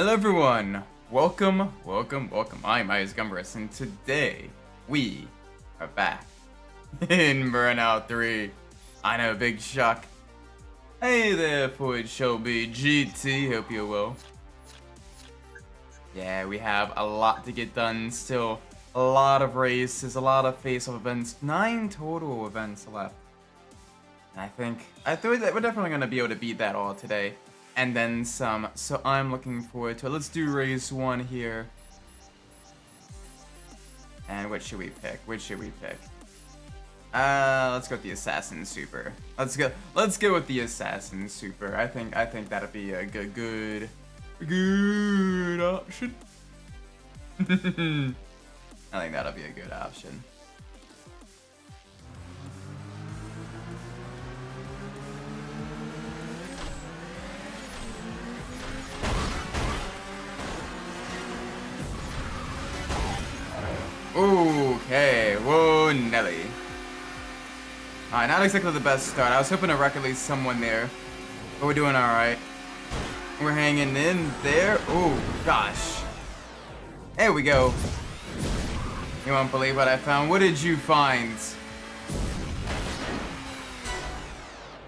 Hello everyone! Welcome. I'm Umbras, and today we are back in Burnout 3. I know, big shock. Hey there, Floyd Shelby GT, hope you're well. Yeah, we have a lot to get done still. A lot of races, a lot of face-off events, 9 total events left. And I think that we're definitely going to be able to beat that all today. And then some, so I'm looking forward to it. Let's do race 1 here. And what should we pick? Let's go with the Assassin Super. Let's go with the Assassin Super. I think that'll be a good option. I think that'll be a good option. Okay, whoa, Nelly. Alright, not exactly the best start. I was hoping to wreck at least someone there, but we're doing alright. We're hanging in there. Oh, gosh. There we go. You won't believe what I found. What did you find?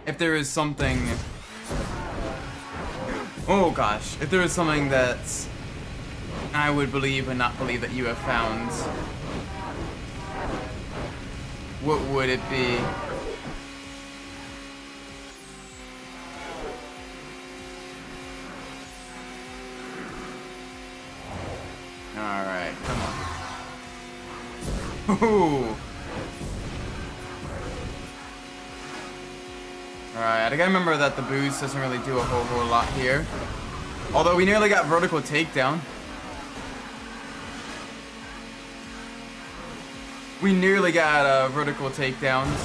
If there is something... Oh, gosh. If there is something that I would believe and not believe that you have found, what would it be? Alright, come on. Ooh. Alright, I gotta remember that the boost doesn't really do a whole lot here. Although we nearly got vertical takedown. We nearly got vertical takedowns,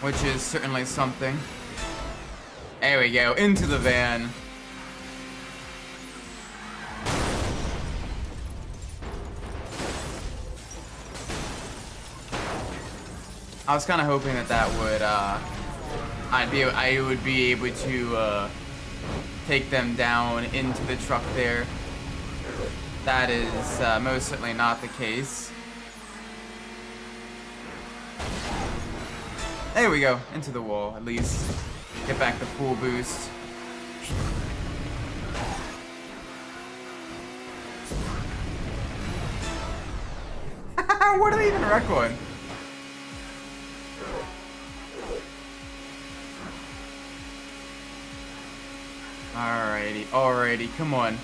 which is certainly something. There we go, into the van. I was kind of hoping that would I would be able to take them down into the truck there. That is most certainly not the case. There we go, into the wall at least. Get back the full boost. What are they even wreck on? Alrighty, come on.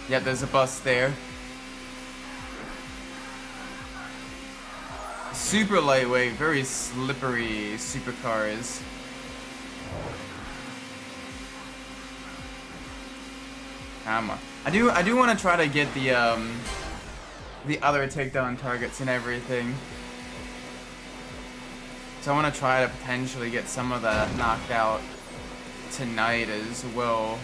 Yeah, there's a bus there. Super lightweight, very slippery supercars. Come on. I do want to try to get the other takedown targets and everything. So I want to try to potentially get some of that knocked out tonight as well.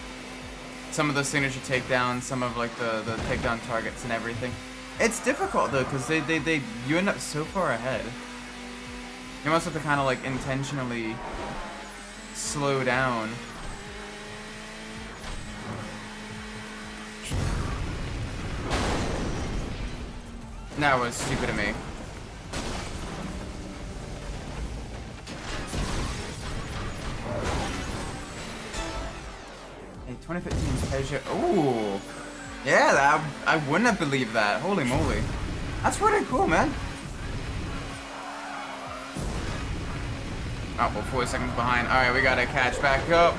Some of the signature takedowns, some of like the takedown targets and everything. It's difficult though, because you end up so far ahead. You almost have to kind of like intentionally slow down. That was stupid of me. A 2015 Peugeot. Ooh. Yeah, I wouldn't have believed that. Holy moly. That's pretty cool, man. Oh, well, 4 seconds behind. Alright, we gotta catch back up.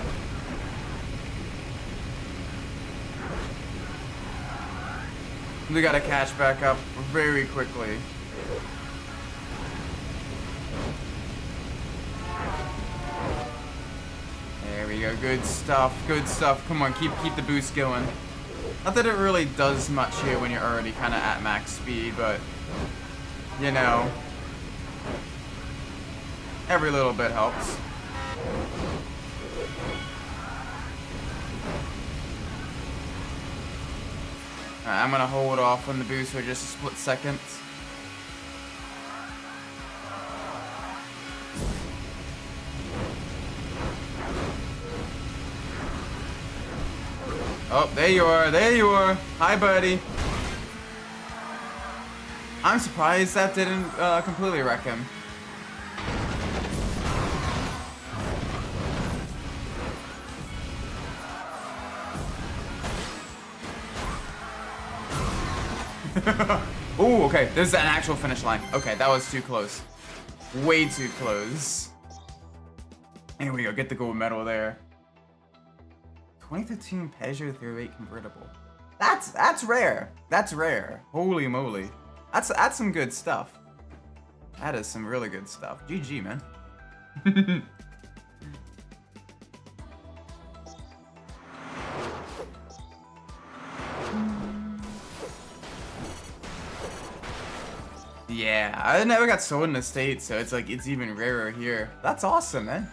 We gotta catch back up very quickly. There we go, good stuff. Come on, keep the boost going. Not that it really does much here when you're already kind of at max speed, but, you know, every little bit helps. Alright, I'm gonna hold off on the boost for just a split second. Oh, there you are. There you are. Hi, buddy. I'm surprised that didn't completely wreck him. Ooh, okay. This is an actual finish line. Okay, that was too close. Way too close. Here we go. Get the gold medal there. 2015 Peugeot 308 convertible. That's rare. That's rare. Holy moly. That's some good stuff. That is some really good stuff. GG, man. Yeah, I never got sold in the States, so it's like it's even rarer here. That's awesome, man.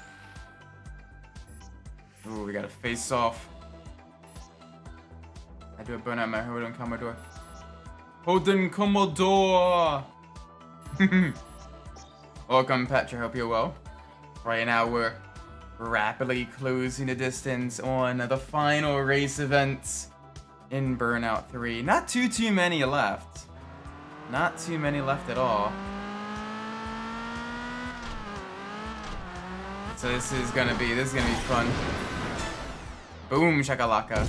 Ooh, we got a face off. I do a burnout my Holden Commodore. Holden Commodore! Welcome, Petra. Hope you're well. Right now, we're rapidly closing the distance on the final race events in Burnout 3. Not too many left. Not too many left at all. So this is gonna be fun. Boom shakalaka.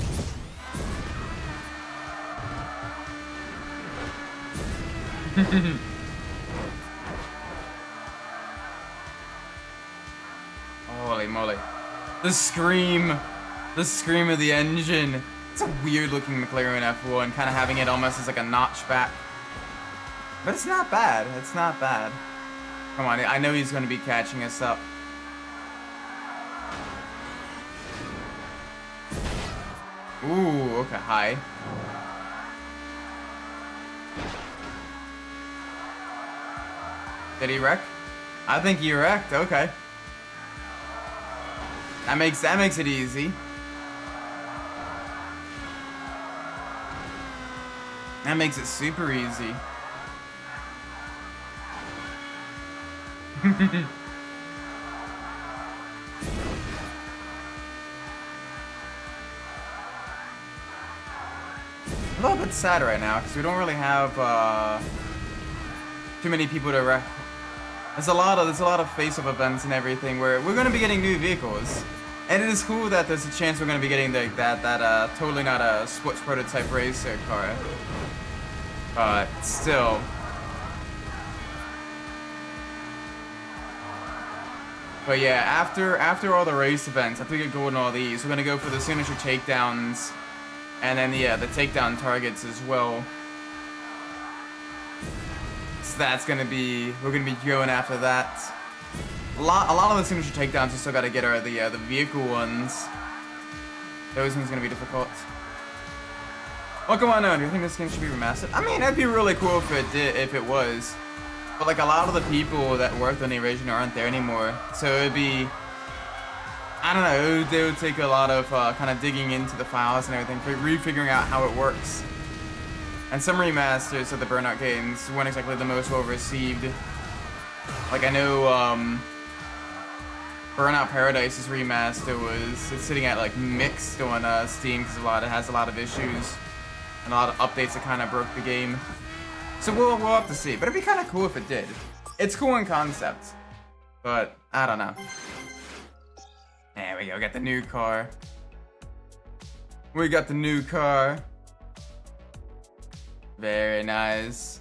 Holy moly. The scream of the engine. It's a weird looking McLaren F1, kind of having it almost as like a notch back. But it's not bad. It's not bad. Come on, I know he's going to be catching us up. Ooh, okay, high. Did he wreck? I think he wrecked, okay. That makes it easy. That makes it super easy. A little bit sad right now because we don't really have too many people to wreck. There's a lot of face-up events and everything where we're gonna be getting new vehicles, and it is cool that there's a chance we're gonna be getting that totally not a sports prototype racer car, but still. But yeah, after all the race events, after we get gold in all these, we're gonna go for the signature takedowns, and then yeah, the takedown targets as well. So that's gonna be, we're gonna be going after that. A lot of the signature takedowns we still gotta get are the vehicle ones. Those ones gonna be difficult. Well, come on now, do you think this game should be remastered? I mean, that'd be really cool if it was. But like a lot of the people that worked on the original aren't there anymore, so it'd be, I don't know, they would take a lot of kind of digging into the files and everything, refiguring out how it works. And some remasters of the Burnout games weren't exactly the most well received. Like I know Burnout Paradise's remaster it's sitting at like mixed on Steam because it has a lot of issues and a lot of updates that kind of broke the game. So we'll have to see, but it'd be kind of cool if it did. It's cool in concept, but I don't know. There we go, got the new car. We got the new car. Very nice.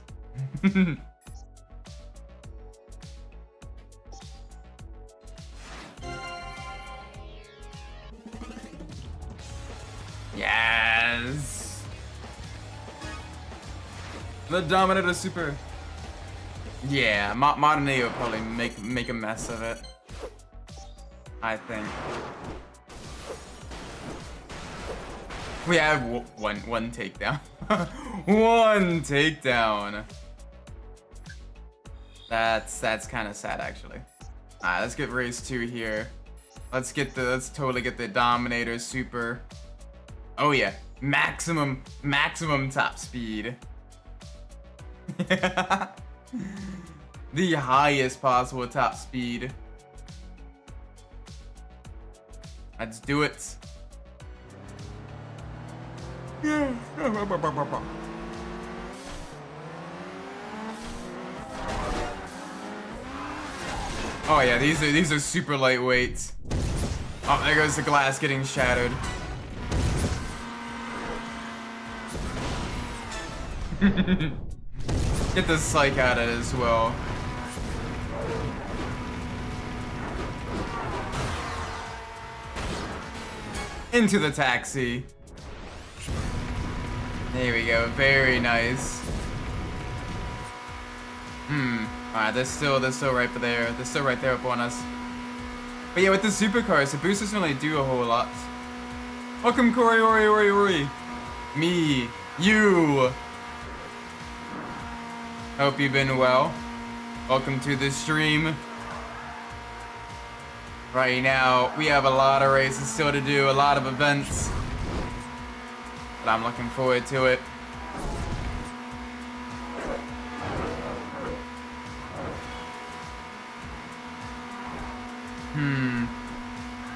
Yes. The Dominator Super. Yeah, Modern Neo will probably make a mess of it. I think. We have one takedown. One takedown. That's kind of sad actually. Alright, let's get race 2 here. Let's totally get the Dominator Super. Oh yeah, maximum top speed. The highest possible top speed. Let's do it. Oh yeah, these are super lightweight. Oh, there goes the glass getting shattered. Get the psych out of it as well. Into the taxi. There we go. Very nice. Alright, they're still right there. They're still right there up on us. But yeah, with the supercars, the boosters don't really do a whole lot. Welcome, Corey, Ori. Me. You. Hope you've been well. Welcome to the stream. Right now, we have a lot of races still to do, a lot of events. But I'm looking forward to it.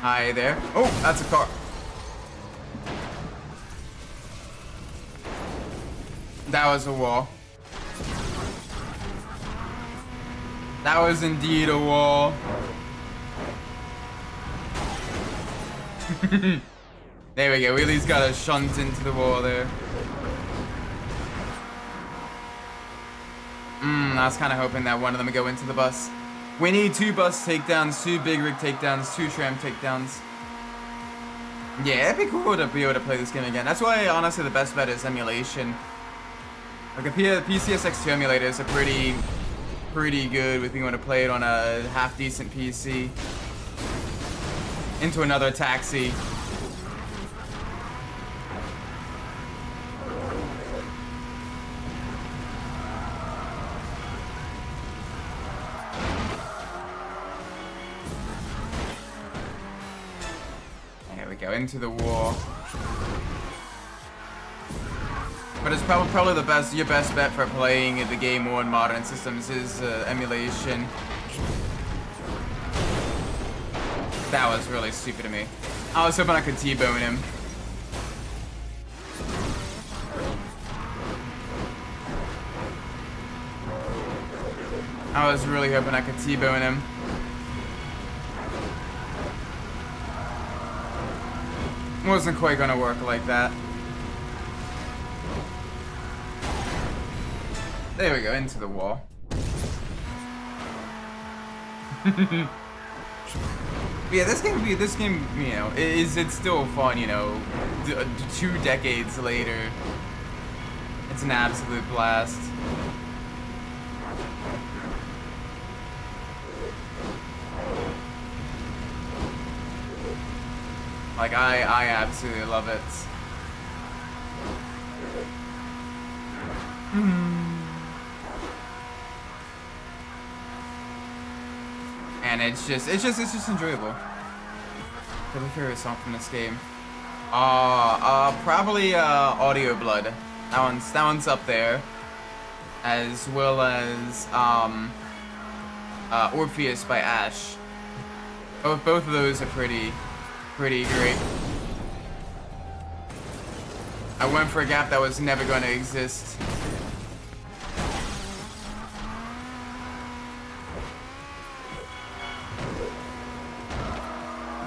Hi there. Oh, that's a car. That was a wall. That was indeed a wall. There we go. We at least got a shunt into the wall there. I was kind of hoping that one of them would go into the bus. We need 2 bus takedowns, 2 big rig takedowns, 2 tram takedowns. Yeah, it'd be cool to be able to play this game again. That's why, honestly, the best bet is emulation. Like a PCSX2 emulators are pretty good with being able to play it on a half-decent PC. Into another taxi. There we go, into the wall. But it's probably your best bet for playing the game on modern systems is emulation. That was really stupid of me. I was hoping I could T-bone him. I was really hoping I could T-bone him. Wasn't quite gonna work like that. There we go, into the wall. Yeah, this game, you know, it's still fun, you know, 2 decades later. It's an absolute blast. Like, I absolutely love it. And it's just enjoyable. What's my favorite song from this game? Probably Audio Blood. That one's up there. As well as Orpheus by Ash. Both of those are pretty great. I went for a gap that was never going to exist.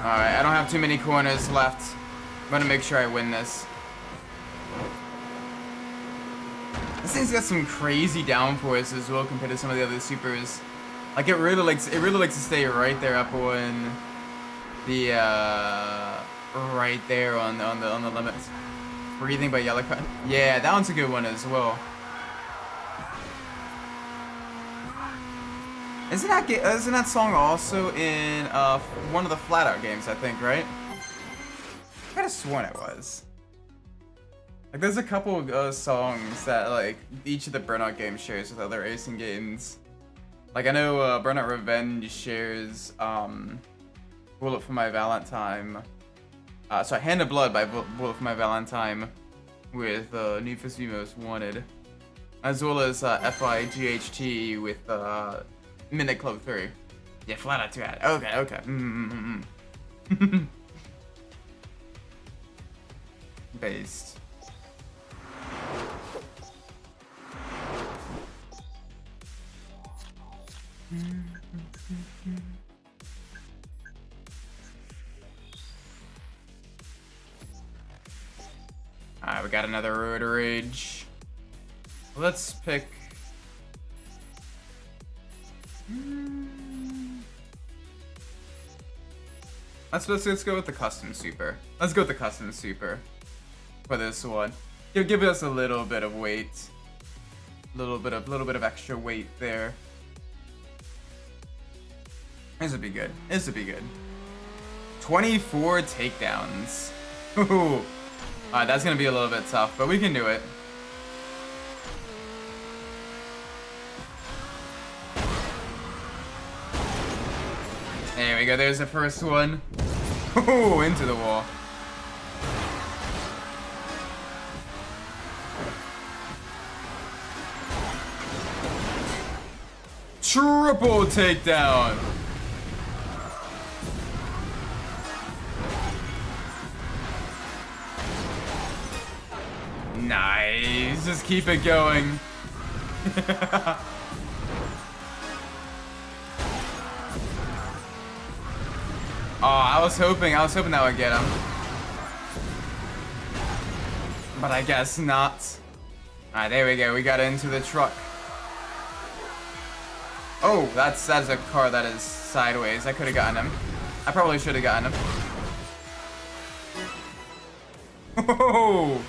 Alright, I don't have too many corners left. I'm gonna make sure I win this. This thing's got some crazy downforce as well compared to some of the other supers. Like it really likes to stay right there up on the right there on the limits. Breathing by Yellow Cut. Yeah, that one's a good one as well. Isn't that song also in one of the Flat Out games, I think, right? I could have sworn it was. Like, there's a couple of songs that, like, each of the Burnout games shares with other racing games. Like, I know Burnout Revenge shares Bullet for My Valentine. Sorry, Hand of Blood by Bullet for My Valentine with Need for Speed Most Wanted. As well as FIGHT with Midnight Club 3. Yeah, Flat Out 2 had it. Okay. Based. Alright, we got another Road Rage. Let's pick... Let's go with the custom super. Let's go with the custom super for this one. Give us a little bit of weight. Little bit of extra weight there. This would be good. This would be good. 24 takedowns. Ooh. Alright, that's gonna be a little bit tough, but we can do it. There we go, there's the first one. Ooh, into the wall. Triple takedown. Nice, just keep it going. Oh, I was hoping that would get him. But I guess not. Alright, there we go, we got into the truck. Oh, that's a car that is sideways. I could have gotten him. I probably should have gotten him. Oh!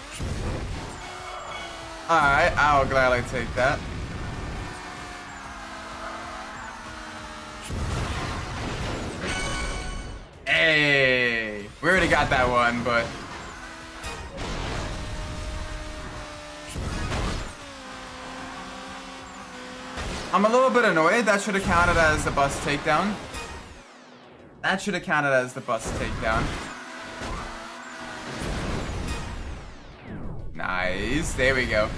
Alright, I'll gladly take that. Hey! We already got that one, but... I'm a little bit annoyed. That should have counted as the bus takedown. That should have counted as the bus takedown. Nice. There we go.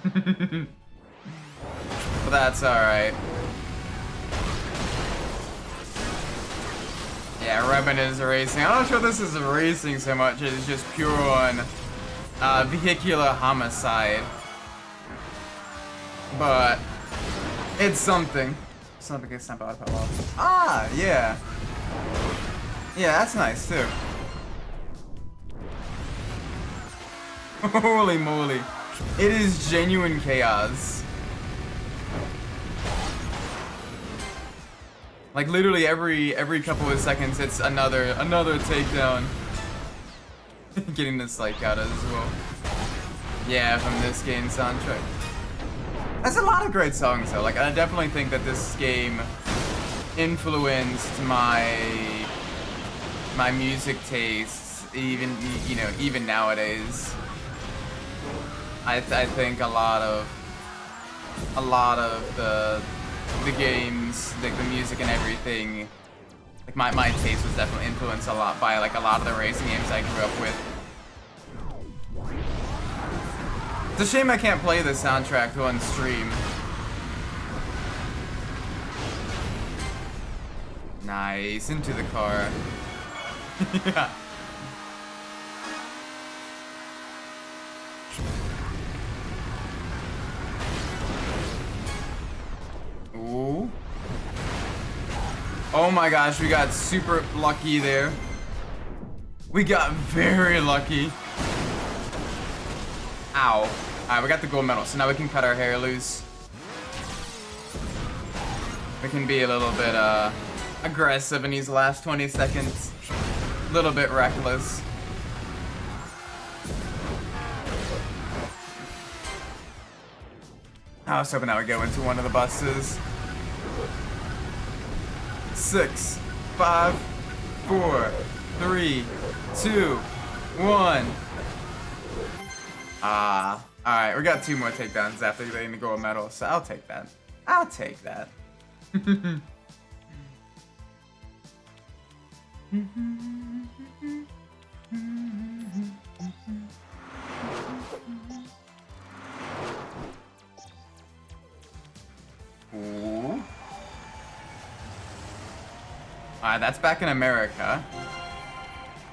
But that's alright. Yeah, Rebin is racing. I'm not sure this is racing so much. It's just pure on vehicular homicide. But it's something. Something gets snapped out of power. Ah, yeah. Yeah, that's nice too. Holy moly. It is genuine chaos. Like literally every couple of seconds it's another takedown. Getting the psych out as well. Yeah, from this game soundtrack. That's a lot of great songs though. Like I definitely think that this game influenced my music tastes even nowadays. I think a lot of the games, like the music and everything, like my taste was definitely influenced a lot by like a lot of the racing games I grew up with. It's a shame I can't play this soundtrack on stream. Nice, into the car. Yeah. Ooh. Oh my gosh, we got super lucky there. We got very lucky. Ow. Alright, we got the gold medal, so now we can cut our hair loose. We can be a little bit aggressive in these last 20 seconds. A little bit reckless. I was hoping that would go into one of the buses. 6, 5, 4, 3, 2, 1. Alright, we got 2 more takedowns after getting the gold medal, so I'll take that. I'll take that. Ooh. Alright, that's back in America.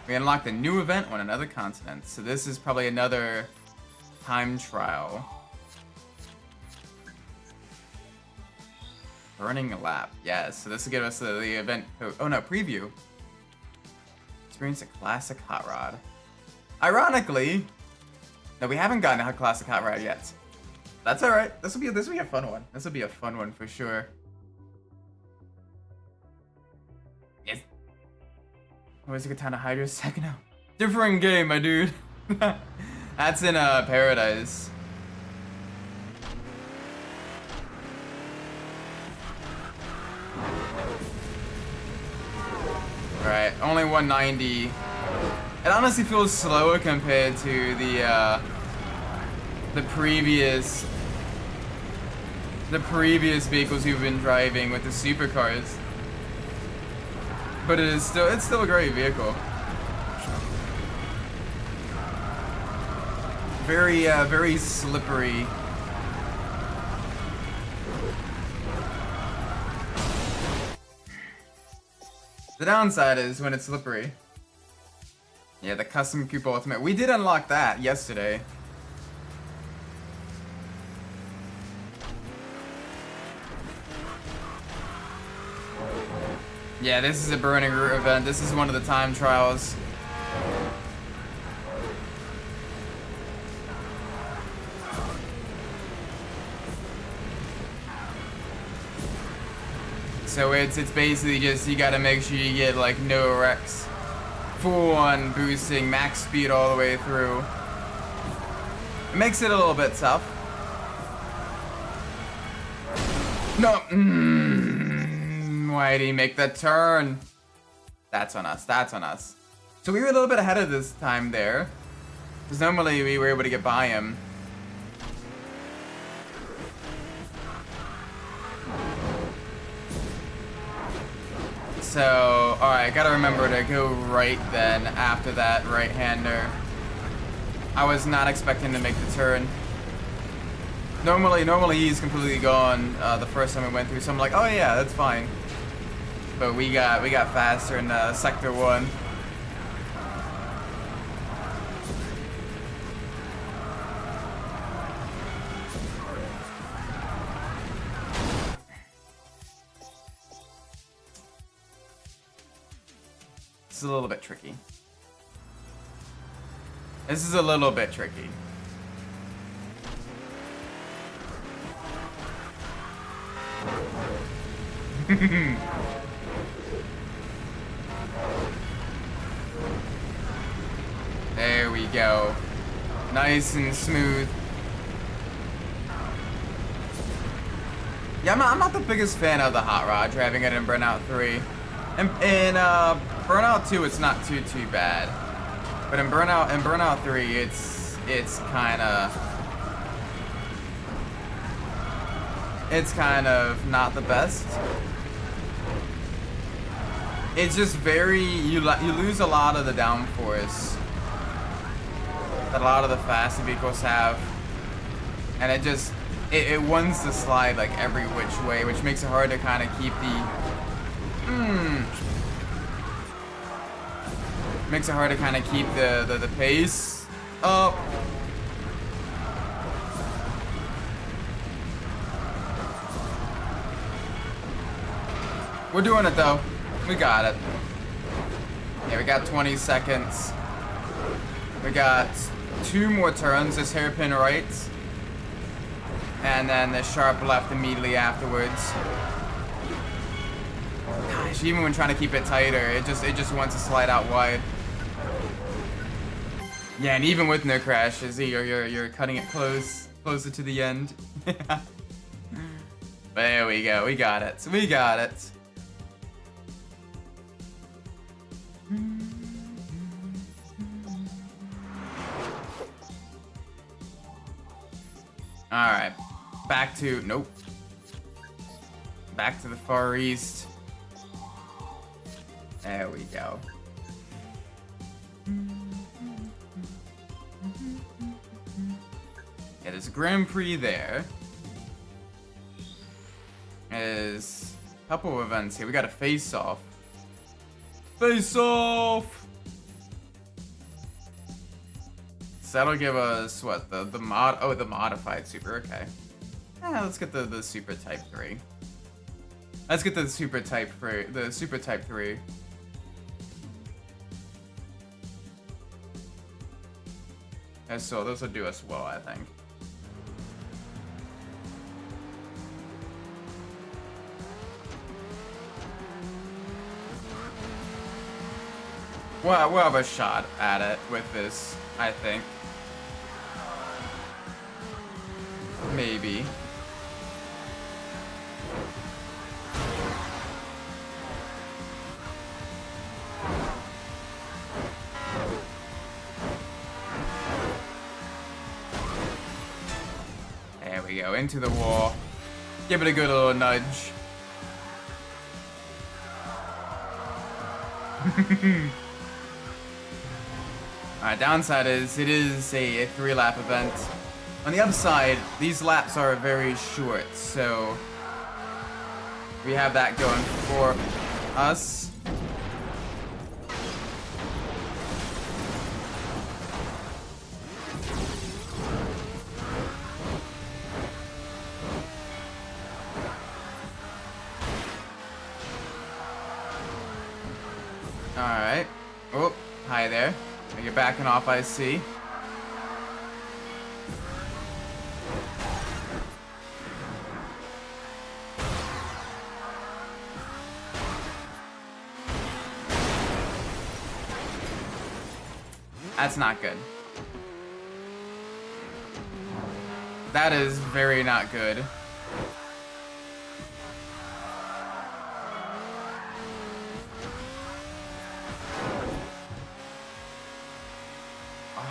We unlocked a new event on another continent, so this is probably another time trial. Burning a lap. Yes, so this will give us the event code. Oh no, preview. Experience a classic hot rod. Ironically, no, we haven't gotten a classic hot rod yet. That's alright. This will be a fun one. This will be a fun one for sure. Yes. Where's the Katana Hydra second now? Different game, my dude. That's in Paradise. Right, only 190. It honestly feels slower compared to the previous vehicles we've been driving with the supercars. But it's still a great vehicle. Very slippery. The downside is when it's slippery. Yeah, the custom Coupe Ultimate. We did unlock that yesterday. Yeah, this is a Burning Root event. This is one of the time trials. So it's basically just you gotta make sure you get like no wrecks. Full on boosting, max speed all the way through. It makes it a little bit tough. No. Why did he make that turn? That's on us. That's on us. So we were a little bit ahead of this time there. Because normally we were able to get by him. So, alright, gotta remember to go right then after that right-hander. I was not expecting to make the turn. Normally he's completely gone the first time we went through, so I'm like, oh yeah, that's fine. But we got faster in Sector 1. This is a little bit tricky. This is a little bit tricky. There we go. Nice and smooth. Yeah, I'm not the biggest fan of the hot rod, driving it in Burnout 3. In Burnout 2, it's not too bad. But in Burnout 3, it's kind of not the best. It's just very you lose a lot of the downforce that a lot of the fast vehicles have, and it wants to slide like every which way, which makes it hard to kind of keep the pace up. We're doing it though. We got it. Yeah, we got 20 seconds. We got 2 more turns, this hairpin right, and then the sharp left immediately afterwards. Gosh, even when trying to keep it tighter, it just wants to slide out wide. Yeah, and even with no crashes, you're cutting it closer to the end. There we go. We got it. We got it. Alright, back to the Far East. There we go. Yeah, there's a Grand Prix there. There's a couple of events here. We got a face-off. Face-off! So that'll give us, what, the modified super, okay. Yeah, let's get the super type 3. Let's get the super type 3. The super type 3. And so this will do us well, I think. Well, we'll have a shot at it with this, I think. Maybe. There we go, into the wall. Give it a good little nudge. Alright, downside is it is a 3-lap event. On the upside, these laps are very short, so we have that going for us. Alright. Oh, hi there. You're backing off, I see. That's not good. That is very not good.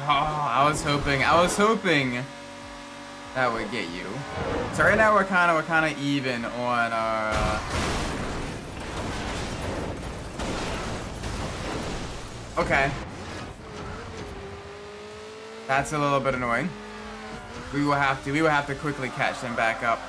Oh, I was hoping that would get you. So right now we're kind of even on our. Okay. That's a little bit annoying. We will have to quickly catch them back up.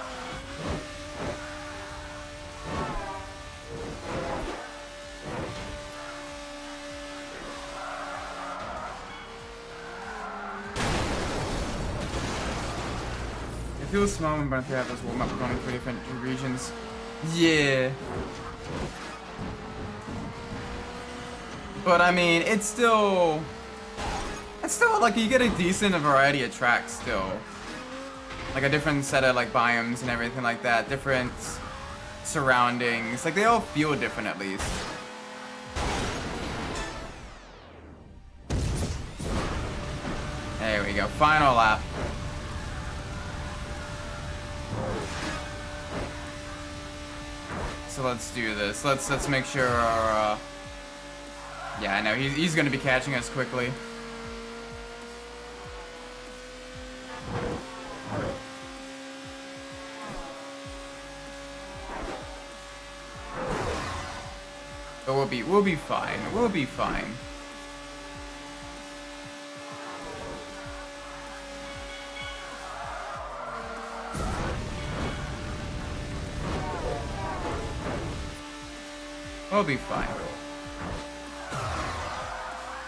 It feels small when Burnout have this warm up going for different regions. Yeah. But I mean, it's still like you get a decent variety of tracks still. Like a different set of like biomes and everything like that. Different surroundings. Like they all feel different at least. There we go. Final lap. So let's do this. Let's make sure our yeah, I know he's gonna be catching us quickly. But we'll be fine. We'll be fine. We'll be fine.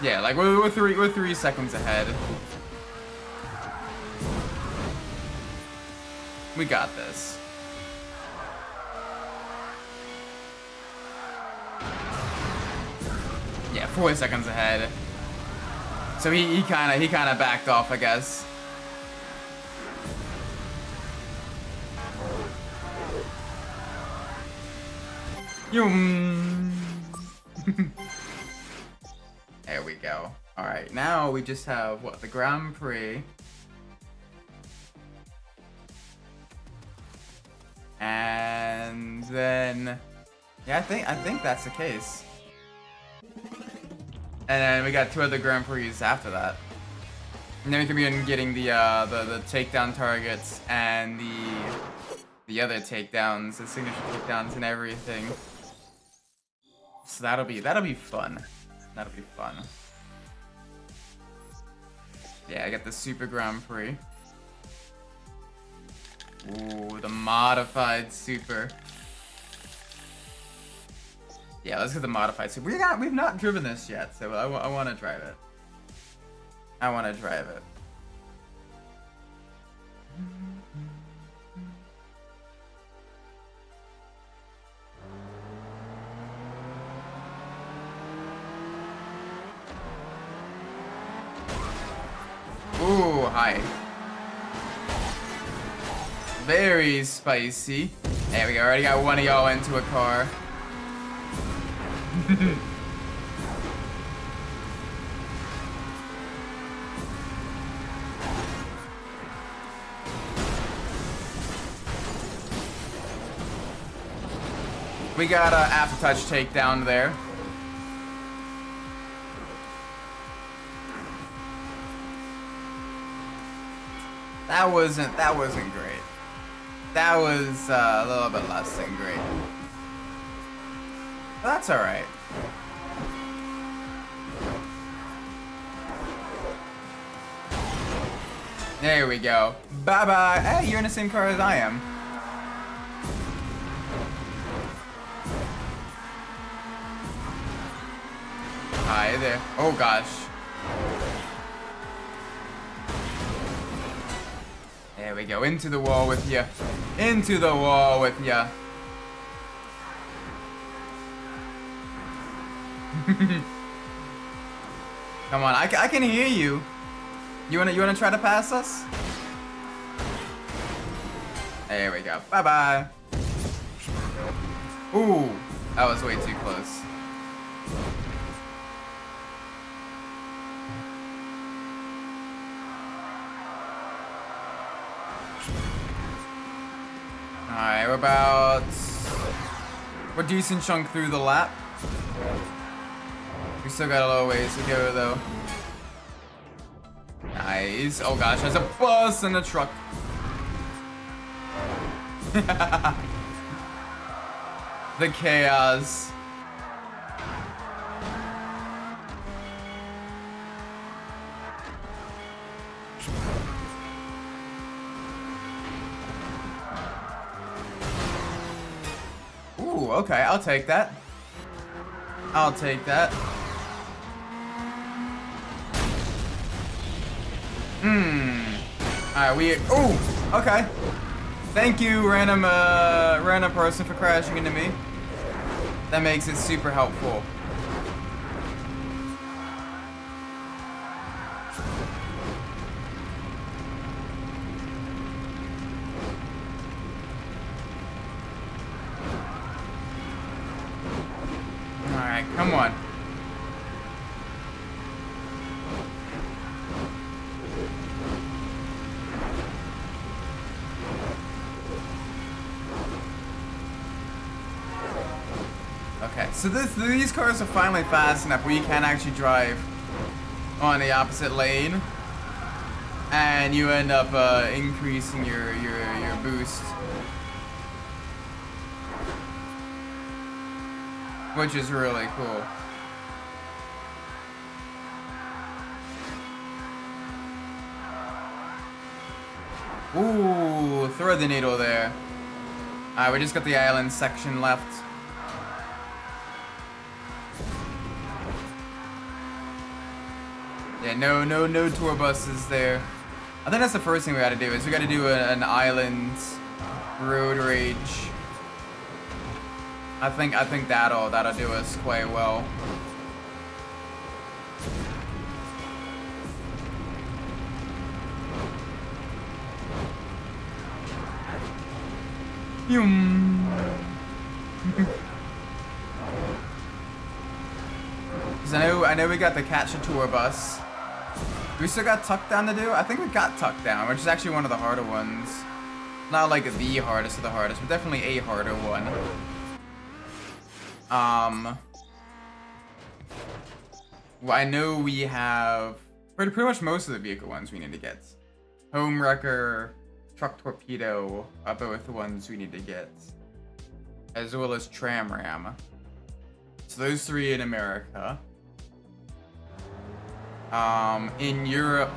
Yeah, like we're 3 seconds ahead. We got this. Yeah, 4 seconds ahead. So he kind of backed off, I guess. There we go. All right, now we just have what, the Grand Prix, and then yeah, I think that's the case. And then we got 2 other Grand Prix after that. And then we can begin getting the takedown targets and the other takedowns, the signature takedowns and everything. So that'll be fun. That'll be fun. Yeah, I got the Super Grand Prix. Ooh, the modified Super. Yeah, let's get the modified Super. We've not driven this yet, so I want to drive it. I want to drive it. hi. Very spicy. There we go. Already got one of y'all into a car. We got a aftertouch takedown there. That wasn't great. That was a little bit less than great. But that's alright. There we go. Bye-bye. Hey, you're in the same car as I am. Hi there. Oh gosh. There we go. Into the wall with ya. Into the wall with ya. Come on, I can hear you. You wanna try to pass us? There we go. Bye bye. Ooh, that was way too close. Alright, we're a decent chunk through the lap. We still got a little ways to go though. Nice. Oh gosh, there's a bus and a truck. The chaos. Ooh, okay, I'll take that. I'll take that. Alright, ooh, okay. Thank you, random person, for crashing into me. That makes it super helpful. Alright, come on. Okay, so these cars are finally fast enough where you can actually drive on the opposite lane, and you end up increasing your boost, which is really cool. Ooh, thread the needle there. Alright, we just got the island section left. Yeah, no tour buses there. I think that's the first thing we gotta do, is we gotta do an island road rage. I think that'll do us quite well. Cause I know we got the catch a tour bus. We still got Takedown to do? I think we got Takedown, which is actually one of the harder ones. Not like the hardest of the hardest, but definitely a harder one. Well, I know we have pretty much most of the vehicle ones we need to get. Home Wrecker, Truck Torpedo are both the ones we need to get. As well as Tram Ram. So those three in America. In Europe,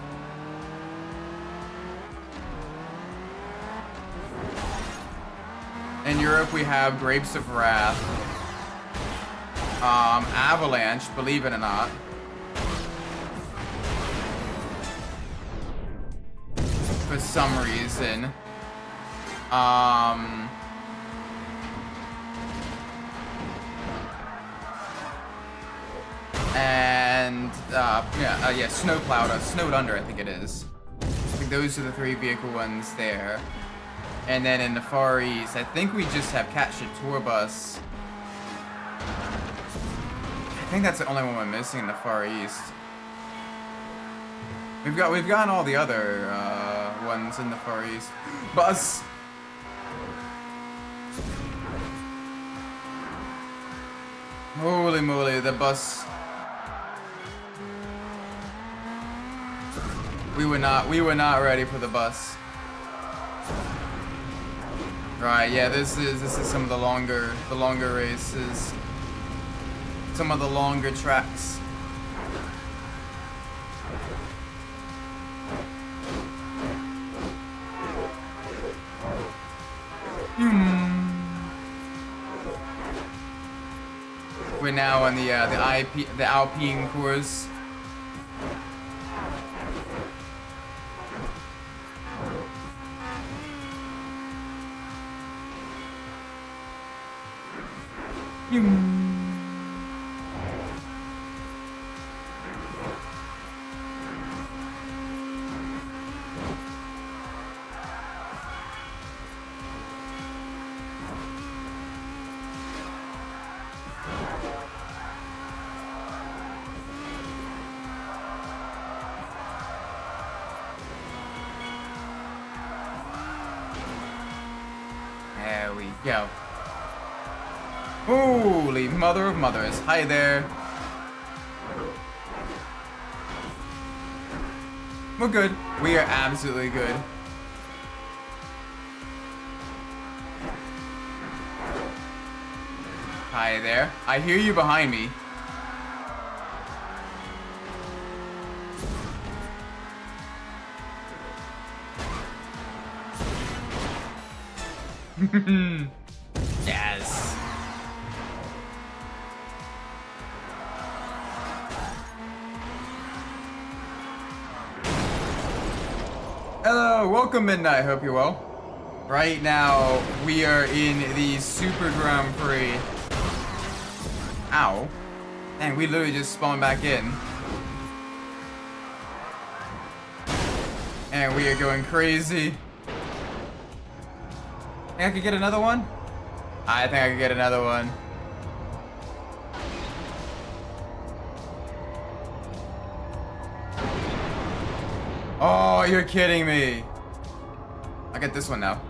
we have Grapes of Wrath, Avalanche, believe it or not, for some reason, and yeah, Snowplow, Snowed Under, I think it is. think those are the 3 vehicle ones there. And then in the Far East, I think we just have captured tour bus. I think that's the only one we're missing in the Far East. We've gotten all the other ones in the Far East. Bus. Holy moly, the bus. We were not ready for the bus. Right, yeah, this is some of the longer races. Some of the longer tracks. We're now on the Alpine course. There we go. Holy mother of mothers. Hi there. We're good. We are absolutely good. Hi there. I hear you behind me. Yes. Hello, welcome Midnight, hope you're well. Right now, we are in the Super Grand Prix. Ow. Dang, we literally just spawned back in. And we are going crazy. Think I could get another one? I think I could get another one. Oh, you're kidding me. I'll get this one now.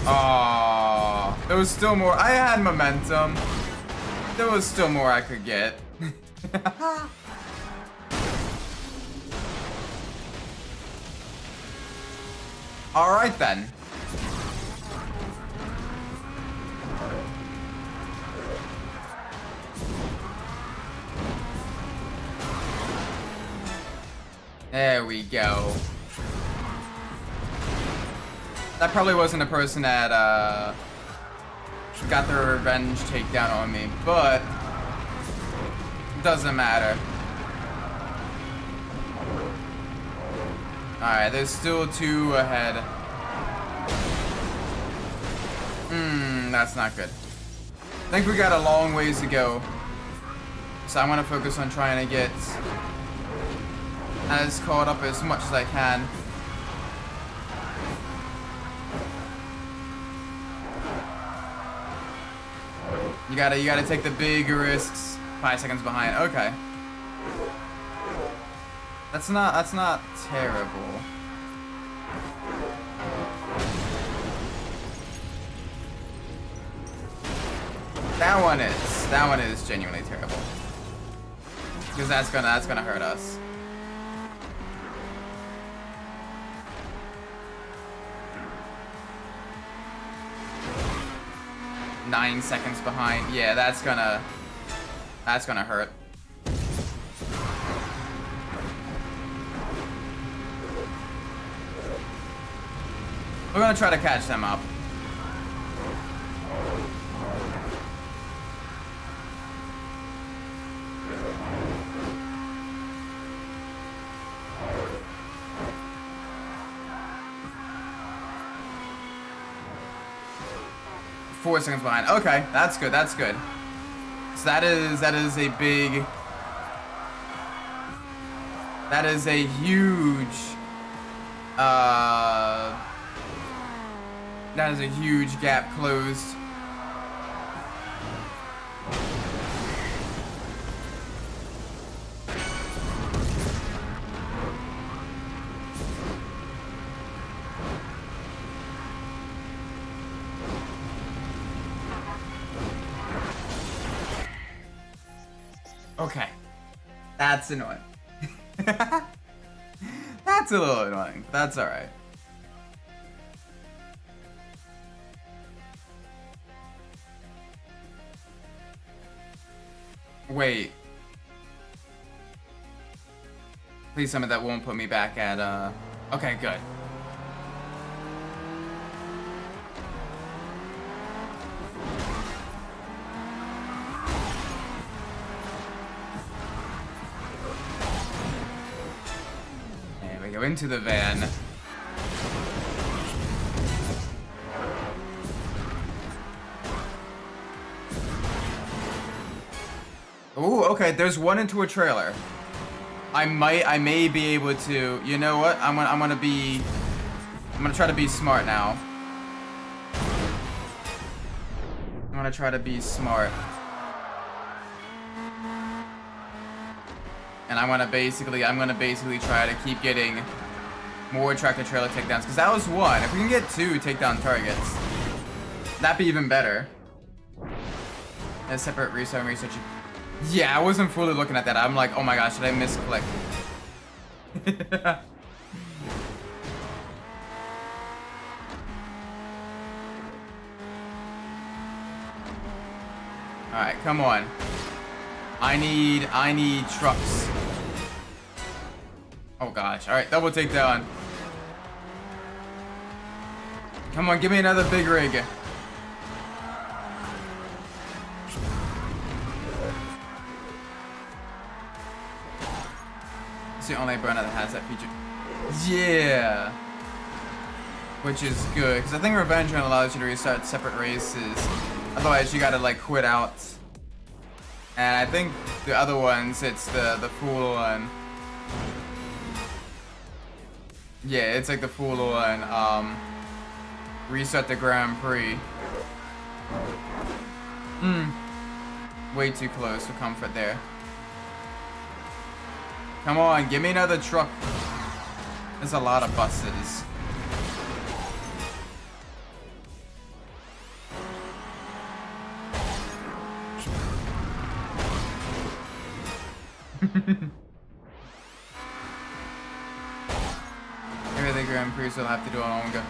Oh, there was still more. I had momentum. There was still more I could get. All right then. There we go. That probably wasn't a person that got their revenge takedown on me, but doesn't matter. Alright, there's still 2 ahead. That's not good. I think we got a long ways to go. So I'm gonna focus on trying to get as caught up as much as I can. You gotta take the big risks. 5 seconds behind. Okay. That's not terrible. That one is genuinely terrible. Because that's gonna hurt us. Nine seconds behind. Yeah, that's gonna hurt. We're gonna try to catch them up. Four seconds behind. Okay, that's good. That's good. So that is a big That is a huge, that is a huge gap closed. Okay. That's annoying. That's a little annoying. That's alright. Wait. Please tell me that won't put me back at, Okay, good. There we go, into the van. Ooh, okay, there's one into a trailer. I may be able to, you know what? I'm gonna try to be smart now. I'm gonna try to be smart. And I'm gonna basically try to keep getting more tractor trailer takedowns, because that was one. If we can get 2 takedown targets, that'd be even better. A separate restart, research. Yeah, I wasn't fully looking at that. I'm like, oh my gosh, did I misclick? Alright, come on. I need trucks. Oh gosh. Alright, double takedown. Come on, give me another big rig. It's the only burnout that has that feature. Yeah. Which is good, because I think Revenge allows you to restart separate races. Otherwise, you gotta like quit out. And I think the other ones, it's the full one. Yeah, it's like the full one. Reset the Grand Prix. Way too close for comfort there. Come on, give me another truck. There's a lot of buses. Maybe the Grand Prix will have to do it on one go.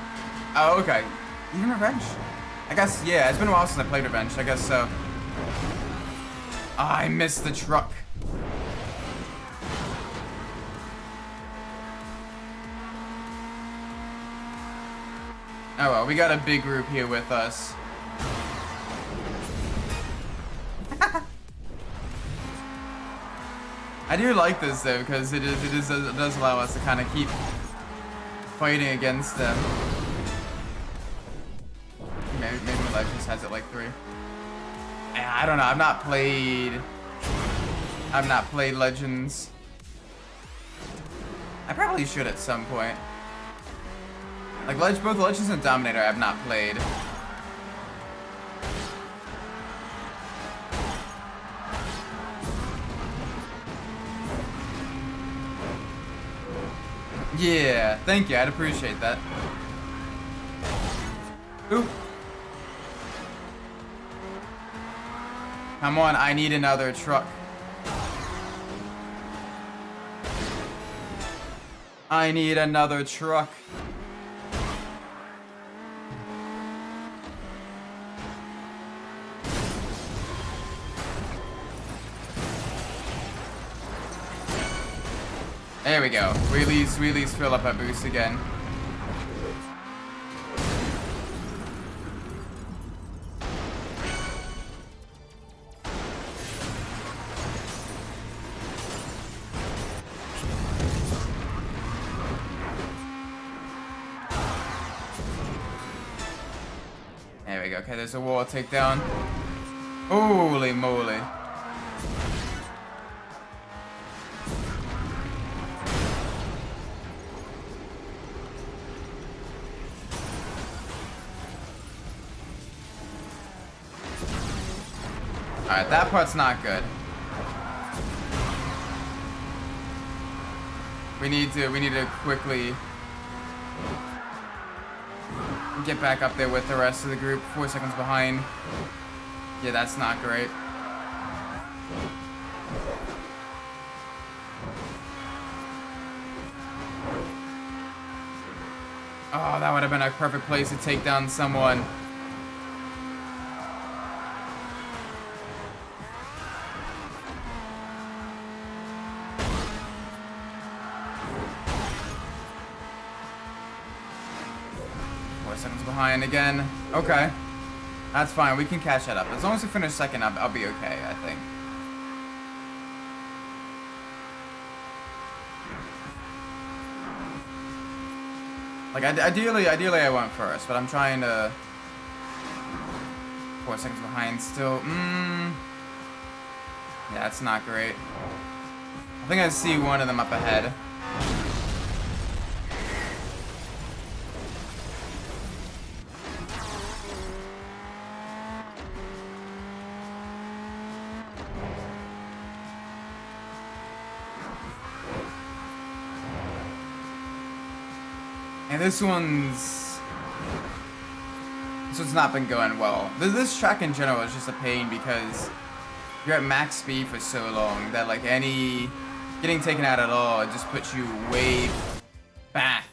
Oh, okay. Even Revenge? I guess, yeah, it's been a while since I played Revenge. I guess so. Oh, I missed the truck. Oh well, we got a big group here with us. I do like this though, because it does allow us to kind of keep fighting against them. Maybe Legends has it like 3. I don't know. I've not played Legends. I probably should at some point. Like both Legends and Dominator I have not played. Yeah, thank you. I'd appreciate that. Ooh. Come on, I need another truck. I need another truck. There we go. Release, fill up our boost again. There we go. Okay, there's a wall takedown. Holy moly. Alright, that part's not good. We need to quickly get back up there with the rest of the group. 4 seconds behind. Yeah, that's not great. Oh, that would have been a perfect place to take down someone. Behind again. Okay. That's fine. We can catch that up. As long as we finish second up, I'll be okay, I think. Like, ideally I went first, but I'm trying to... 4 seconds behind still. Yeah, that's not great. I think I see one of them up ahead. And this one's not been going well. This track in general is just a pain because you're at max speed for so long that like any getting taken out at all, it just puts you way back.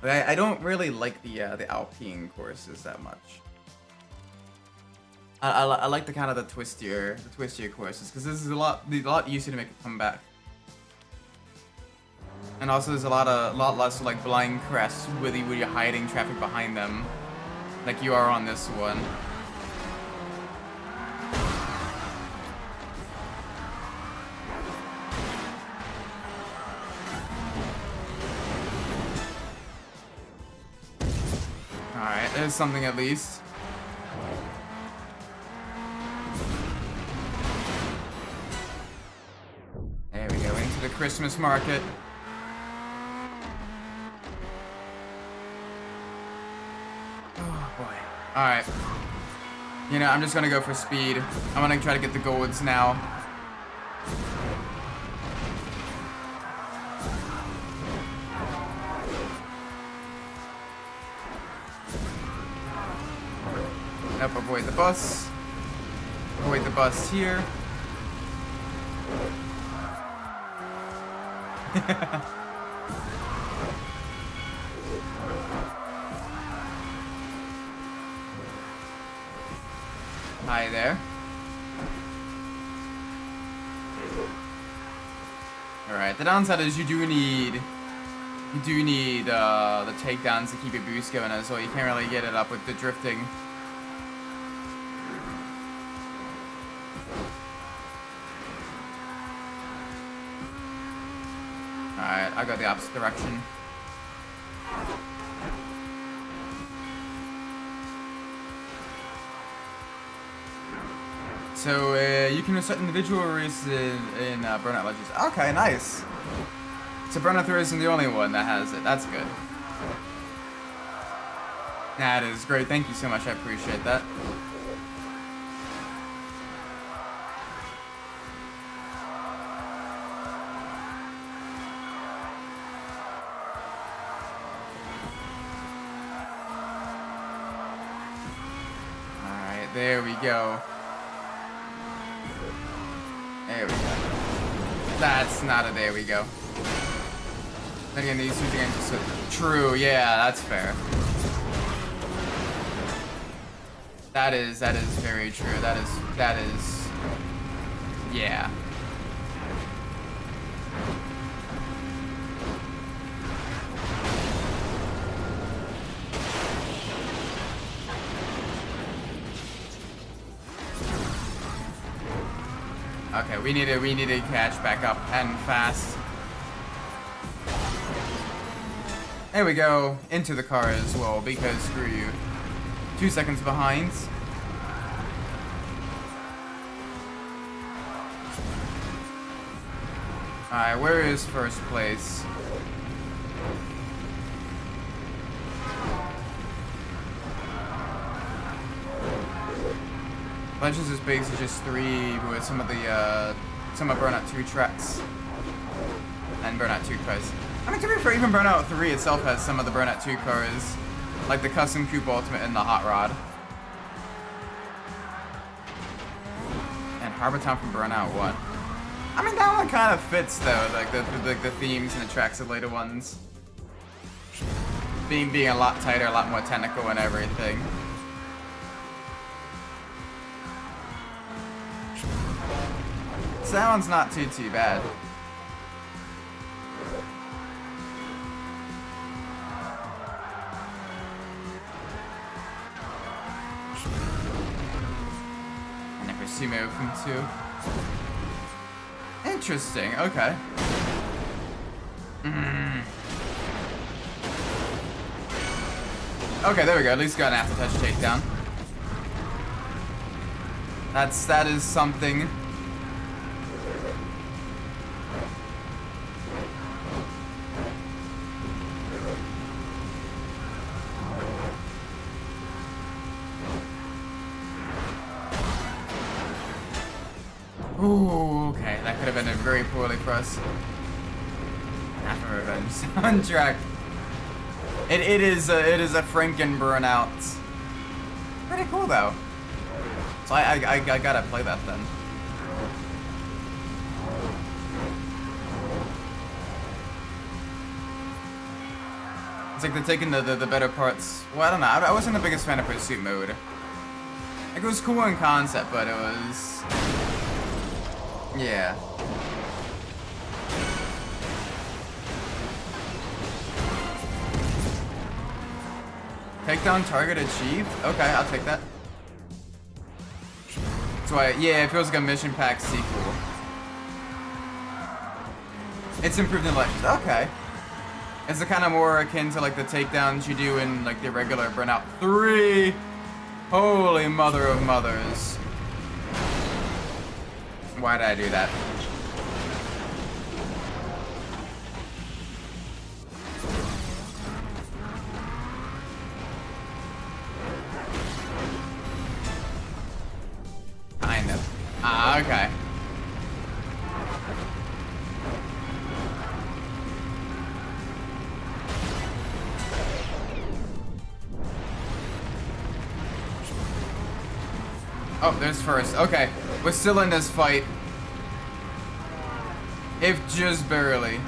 But I don't really like the Alpine courses that much. I like the kind of the twistier courses because this is a lot easier to make a comeback. And also there's a lot less like blind crests where you're hiding traffic behind them, like you are on this one. All right, there's something at least. The Christmas market. Oh boy. Alright. You know, I'm just gonna go for speed. I'm gonna try to get the golds now. Nope, avoid the bus. Avoid the bus here. Hi there. Alright, the downside is you do need the takedowns to keep your boost going as well. You can't really get it up with the drifting. Alright, I'll go the opposite direction. So, you can reset individual races in Burnout Legends. Okay, nice. So Burnout 3 isn't the only one that has it. That's good. That is great. Thank you so much. I appreciate that. Alright, there we go. There we go. That's not a there we go. Then again, these two games are so true. Yeah, that's fair. That is very true. That is yeah. Okay, we need to catch back up and fast. There we go. Into the car as well, because screw you. 2 seconds behind. Alright, where is first place? Legends is basically just 3 with some of Burnout 2 tracks. And Burnout 2 cars. I mean, to be fair, even Burnout 3 itself has some of the Burnout 2 cars. Like the Custom Coupe Ultimate and the Hot Rod. And Harbor Town from Burnout 1. I mean, that one kind of fits though, like the themes and the tracks of later ones. Being a lot tighter, a lot more technical and everything. So that one's not too bad. And a pursuit mode from 2. Interesting, okay. Okay, there we go. At least got an aftertouch takedown. That is something. Ooh, okay. That could have ended very poorly for us. After Revenge soundtrack. It is a Franken Burnout. Pretty cool though. So I gotta play that then. It's like they're taking the better parts. Well, I don't know. I wasn't the biggest fan of pursuit mode. Like, it was cool in concept, but it was, yeah. Takedown target achieved? Okay, I'll take that. That's why, yeah, it feels like a mission pack sequel. It's improved in Legends. Okay. It's kind of more akin to like the takedowns you do in like the regular Burnout 3. Holy mother of mothers. Why did I do that? Kind of. Ah, okay. Oh, there's first. Okay, we're still in this fight. If just barely.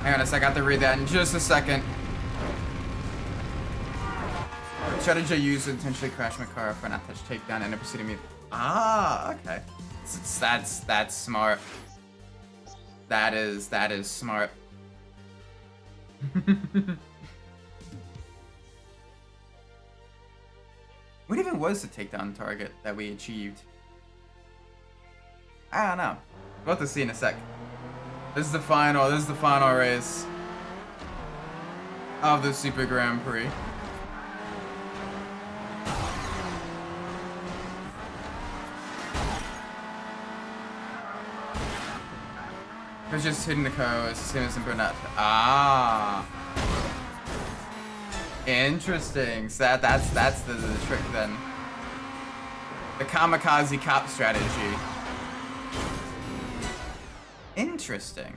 Hang on a sec, I have to read that in just a second. Strategy I used to intentionally crash my car for an attach takedown and it proceeded me. Ah, okay. That's smart. That is smart. What even was the takedown target that we achieved? I don't know. We'll have to see in a sec. This is the final race of the Super Grand Prix. It's just hitting the car as soon as in Burnout. Ah, interesting. So that's the trick then. The kamikaze cop strategy. Interesting.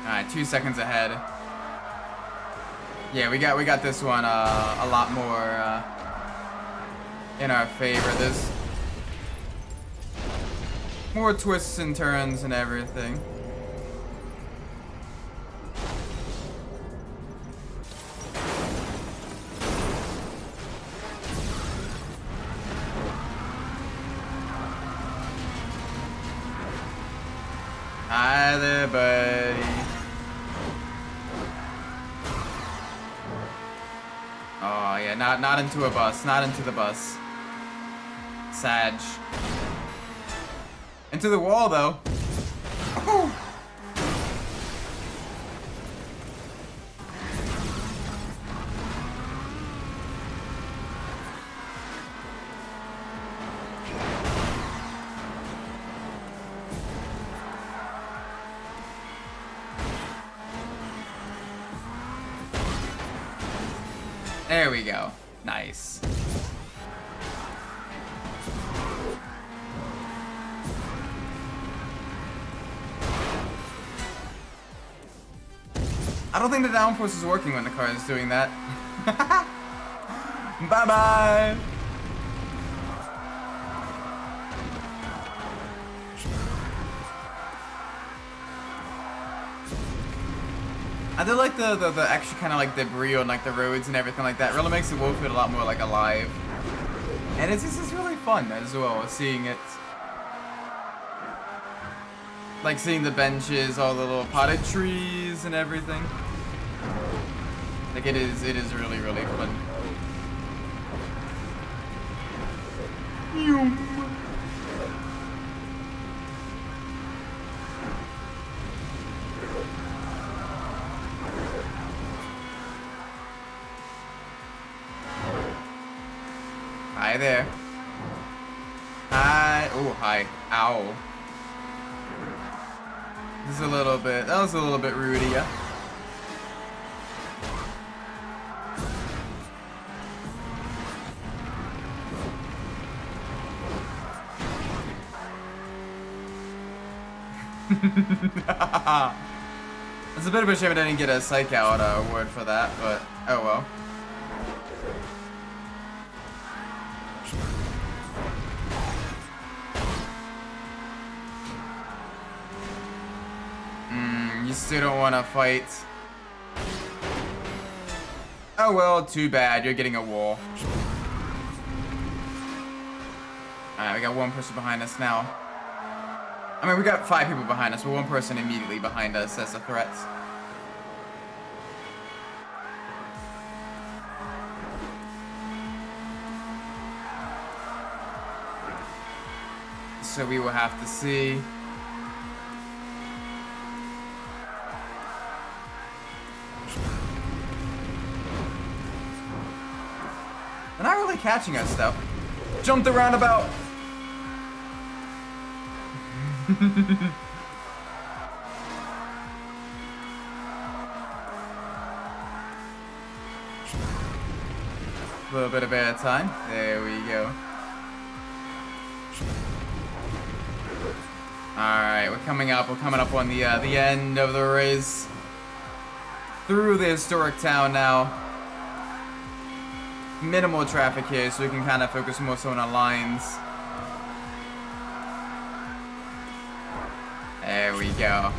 Alright, 2 seconds ahead. Yeah, we got this one a lot more in our favor. There's more twists and turns and everything. Hi there, buddy. Oh yeah, not into a bus, not into the bus. Sag. Into the wall though. Oh. There we go. Nice. I don't think the downforce is working when the car is doing that. Bye-bye! I do like the extra kind of like debris on like the roads and everything like that. It really makes the world feel a lot more like alive. And it's just really fun as well, seeing it. Like seeing the benches, all the little potted trees and everything. Like it is really, really fun. Hi there. Hi. Oh, hi. Ow. This is a little bit. That was a little bit rude, yeah. It's a bit of a shame I didn't get a psych out award for that, but oh well. You still don't want to fight. Oh well, too bad. You're getting a wall. Alright, we got one person behind us now. I mean, we got 5 people behind us, but one person immediately behind us as a threat. So we will have to see. They're not really catching us though. Jump the roundabout! A little bit of air time. There we go. Alright, we're coming up. We're coming up on the end of the race. Through the historic town now. Minimal traffic here, so we can kind of focus more so on our lines. There we go.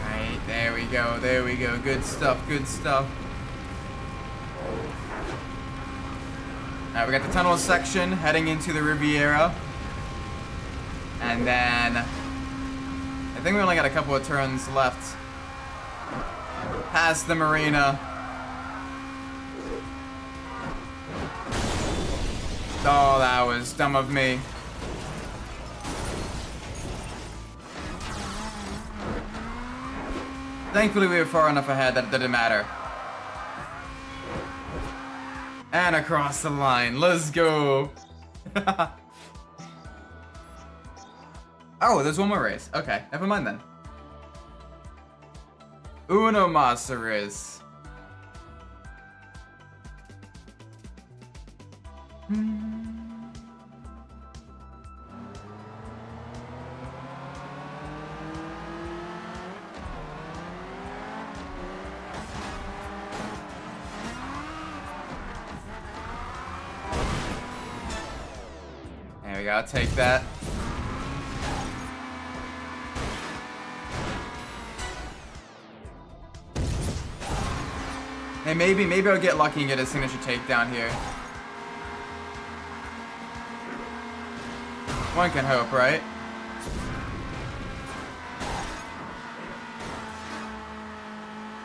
Right, there we go, there we go. Good stuff, good stuff. Alright, we got the tunnel section heading into the Riviera. And then I think we only got a couple of turns left. Past the marina. Oh, that was dumb of me. Thankfully we were far enough ahead that it didn't matter. And across the line. Let's go. Oh, there's one more race. Okay, never mind then. Uno mas race. There we go, I'll take that. Hey, maybe I'll get lucky and get a signature takedown here. One can hope, right?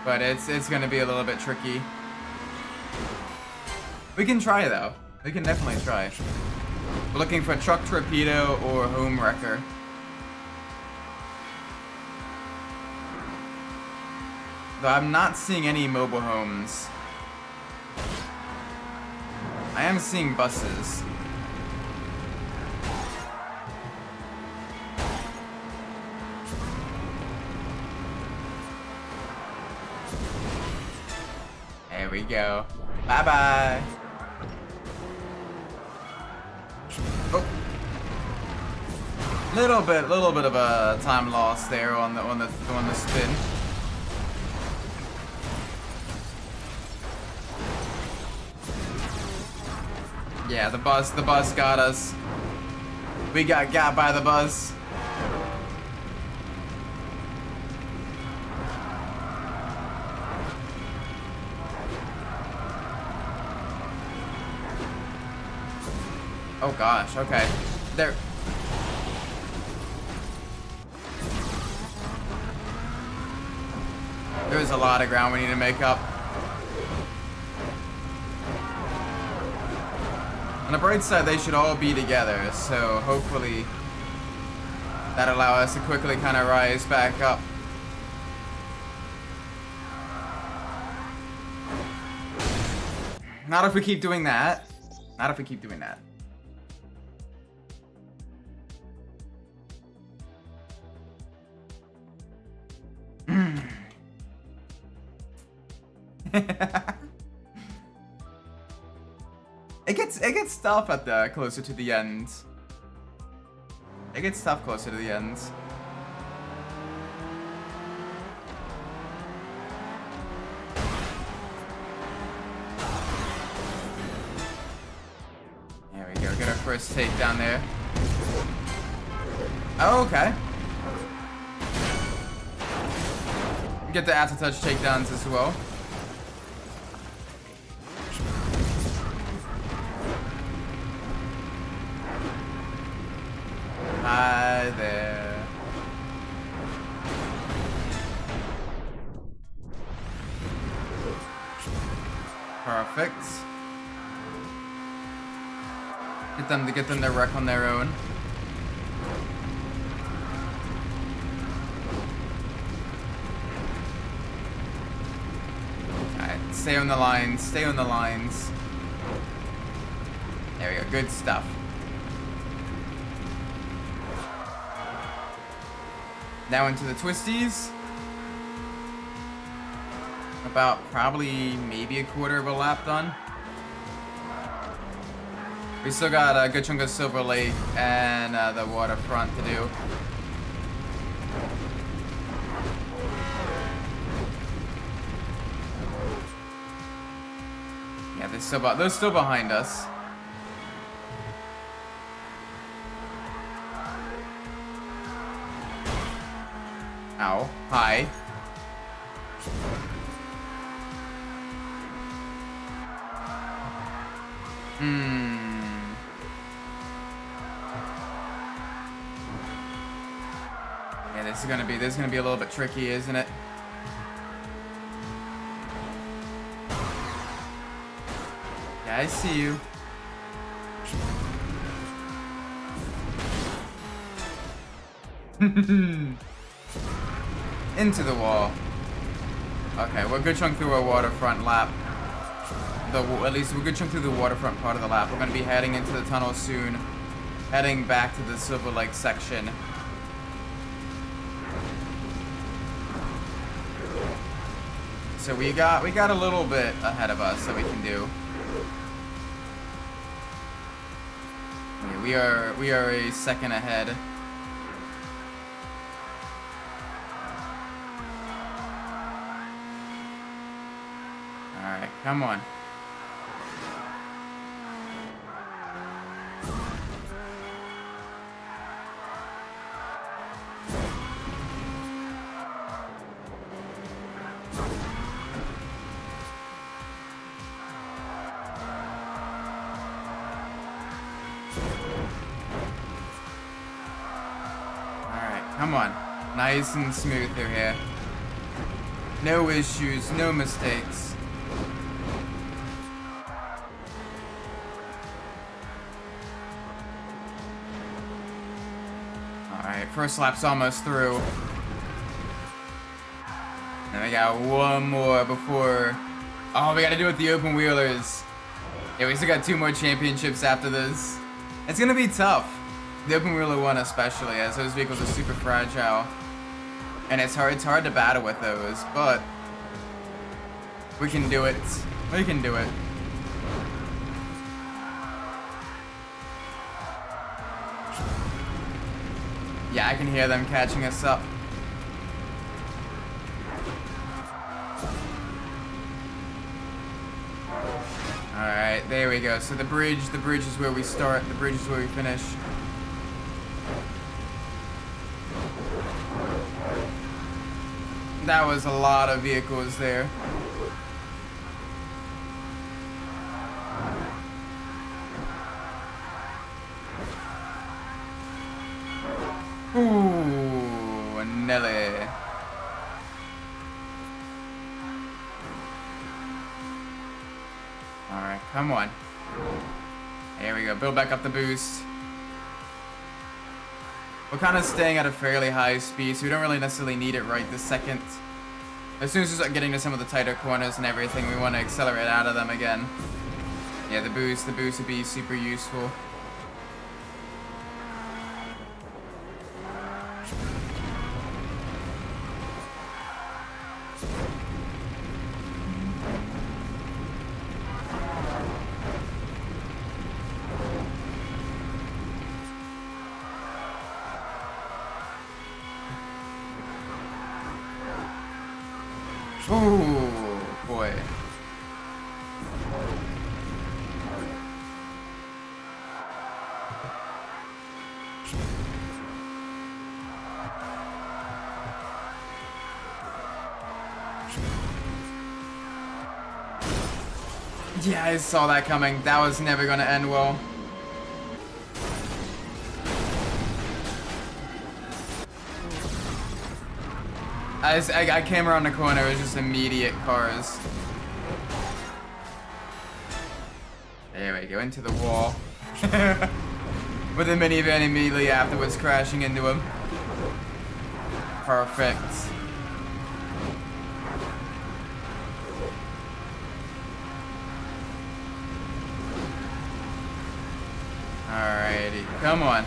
But it's gonna be a little bit tricky. We can try though. We can definitely try. We're looking for truck torpedo or home wrecker. Though I'm not seeing any mobile homes. I am seeing buses. There we go. Bye-bye. Oh. Little bit of a time loss there on the spin. Yeah, the bus got us. We got by the bus. Oh gosh, okay. There. There's a lot of ground we need to make up. On the bright side, they should all be together, so hopefully that'll allow us to quickly kind of rise back up. Not if we keep doing that. Not if we keep doing that. It gets tough at the closer to the end. It gets tough closer to the end. There we go. Get our first takedown there. Oh, okay. Get the after-touch takedowns as well. Hi there. Perfect. Get them to wreck on their own. Alright, stay on the lines, stay on the lines. There we go, good stuff. Now into the twisties. About probably maybe a quarter of a lap done. We still got a good chunk of Silver Lake and the waterfront to do. Yeah, they're still behind us. Ow. Hi. Yeah, this is gonna be a little bit tricky, isn't it? Yeah, I see you. Into the wall. Okay, we're a good chunk through our waterfront lap. At least we're a good chunk through the waterfront part of the lap. We're going to be heading into the tunnel soon. Heading back to the Silver Lake section. So we got a little bit ahead of us that we can do. Okay, we are a second ahead. Alright, come on. Alright, come on. Nice and smooth through here. No issues, no mistakes. Alright, first lap's almost through. And we got one more before... Oh, we gotta do it with the open wheelers. Yeah, we still got 2 more championships after this. It's gonna be tough. The open wheeler one especially, as those vehicles are super fragile. And it's hard to battle with those, but we can do it. We can do it. Yeah, I can hear them catching us up. Alright, there we go. So the bridge is where we start, the bridge is where we finish. That was a lot of vehicles there. Ooh, Nelly. Alright, come on. There we go. Build back up the boost. We're kind of staying at a fairly high speed, so we don't really necessarily need it right this second. As soon as we start getting to some of the tighter corners and everything, we want to accelerate out of them again. Yeah, the boost would be super useful. Oh boy. Yeah, I saw that coming. That was never gonna end well. I came around the corner, it was just immediate cars. There we go, into the wall. With the minivan immediately afterwards crashing into him. Perfect. Alrighty, come on.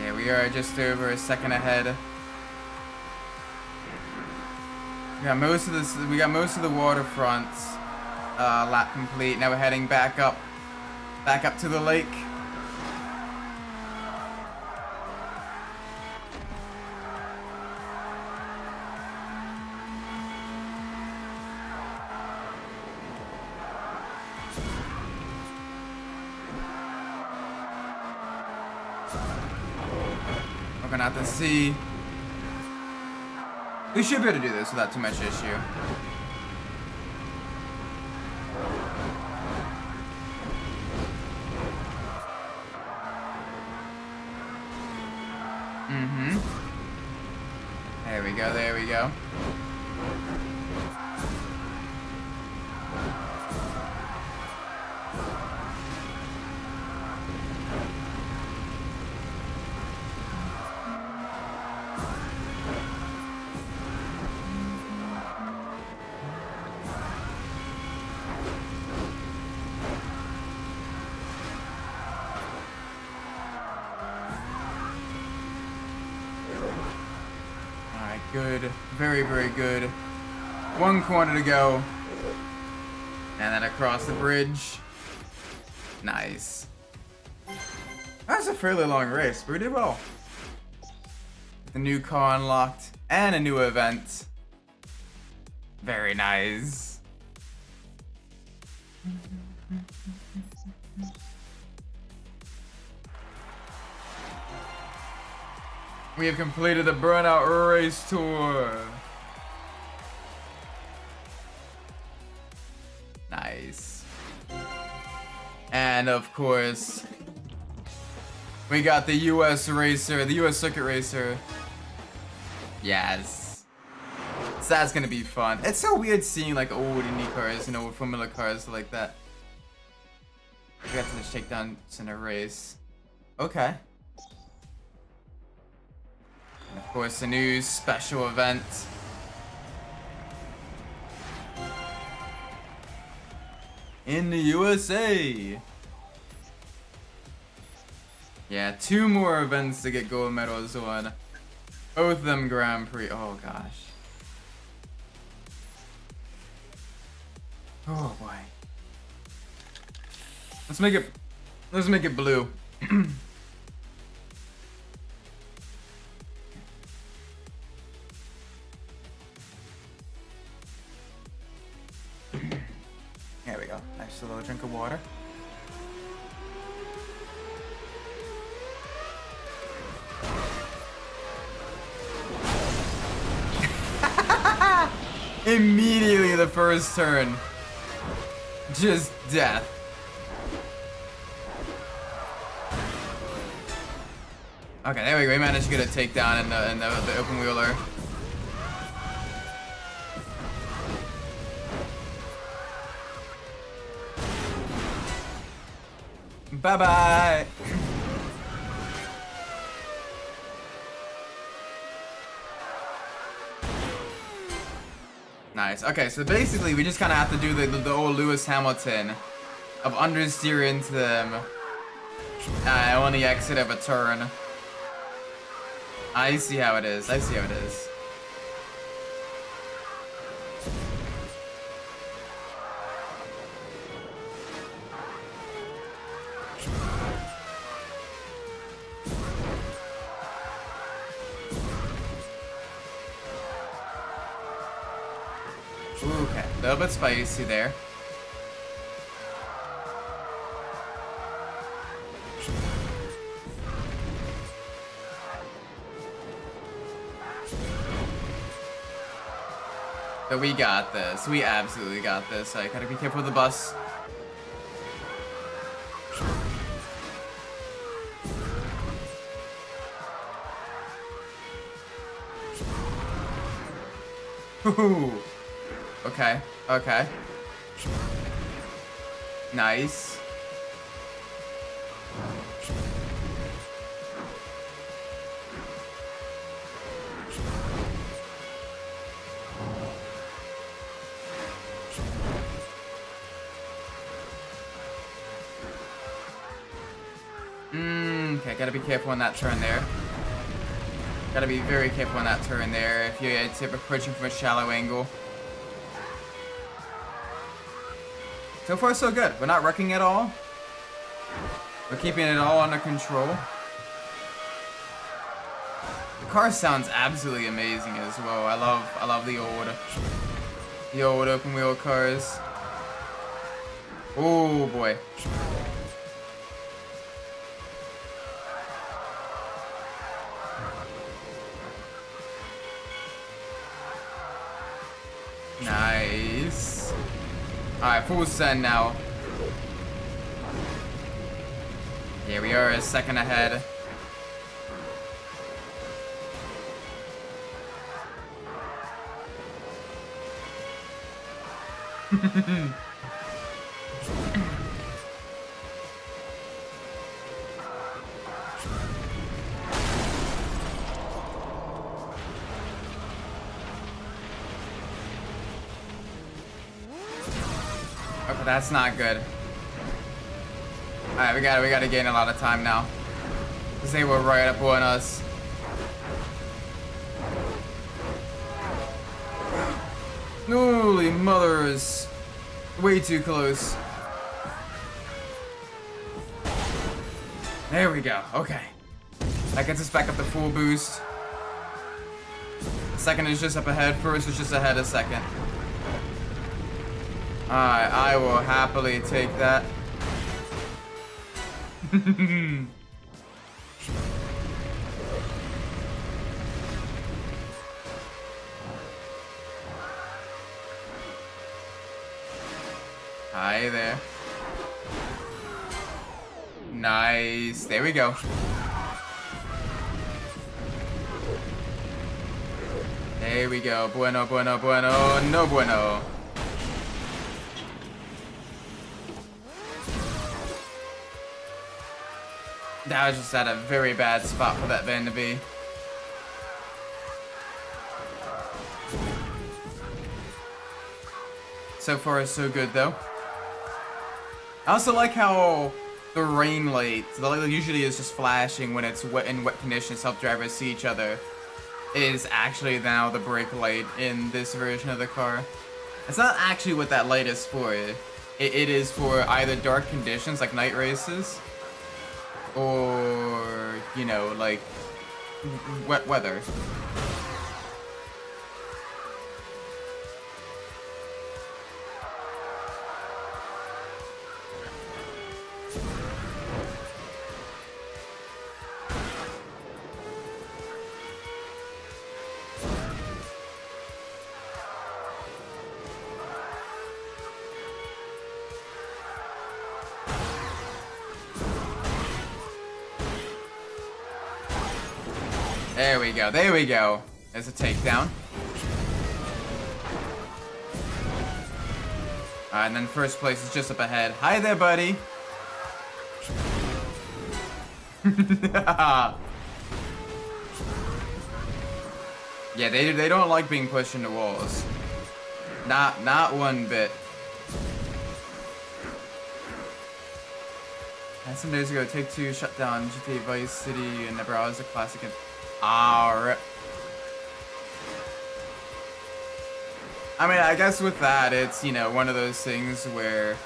Yeah, we are just over a second ahead. We got most of the waterfront lap complete. Now we're heading back up to the lake. Looking out to sea. We should be able to do this without too much issue. There we go, there we go. Good. Very, very good. One corner to go. And then across the bridge. Nice. That's a fairly long race, but we did well. The new car unlocked and a new event. Very nice. We have completed the Burnout race tour. Nice. And of course, we got the US racer, the US circuit racer. Yes. So that's gonna be fun. It's so weird seeing like old Indy cars, you know, Formula cars like that. We got to just Takedown in a race. Okay. Of course, a new special event. In the USA. Yeah, 2 more events to get gold medals on. Both of them Grand Prix. Oh gosh. Oh boy. Let's make it blue. There we go. Nice little drink of water. Immediately the first turn. Just death. Okay, there we go. We managed to get a takedown in the open wheeler. Bye-bye. Nice. Okay, so basically we just kind of have to do the old Lewis Hamilton of understeer into them on the exit of a turn. I see how it is. I see how it is. Okay, a little bit spicy there. But we got this. We absolutely got this. I gotta be careful with the bus. Ooh. Okay. Okay. Nice. Okay, gotta be careful on that turn there. Gotta be very careful on that turn there if you're approaching from a shallow angle. So far, so good. We're not wrecking at all. We're keeping it all under control. The car sounds absolutely amazing as well. I love the old open wheel cars. Oh boy. Nice. Alright, full send now. Here we are, a second ahead. Okay, that's not good. Alright, we gotta gain a lot of time now. Because they were right up on us. Holy mothers. Way too close. There we go. Okay. That gets us back up to full boost. Second is just up ahead. First is just ahead a second. Alright, I will happily take that. Hi there. Nice. There we go. There we go. Bueno, bueno, bueno. No bueno. That was just at a very bad spot for that van to be. So far, so good, though. I also like how the rain light, the light usually is just flashing when it's wet in wet conditions, help drivers see each other, is actually now the brake light in this version of the car. It's not actually what that light is for. It is for either dark conditions, like night races, or, you know, like, wet weather. There we go, there we go. There's a takedown. Alright, and then first place is just up ahead. Hi there, buddy. Yeah, they don't like being pushed into walls. Not one bit. And some days ago, Take-Two shut down GTA Vice City and Nebraska Classic. And rip. I mean, I guess with that, it's, you know, one of those things where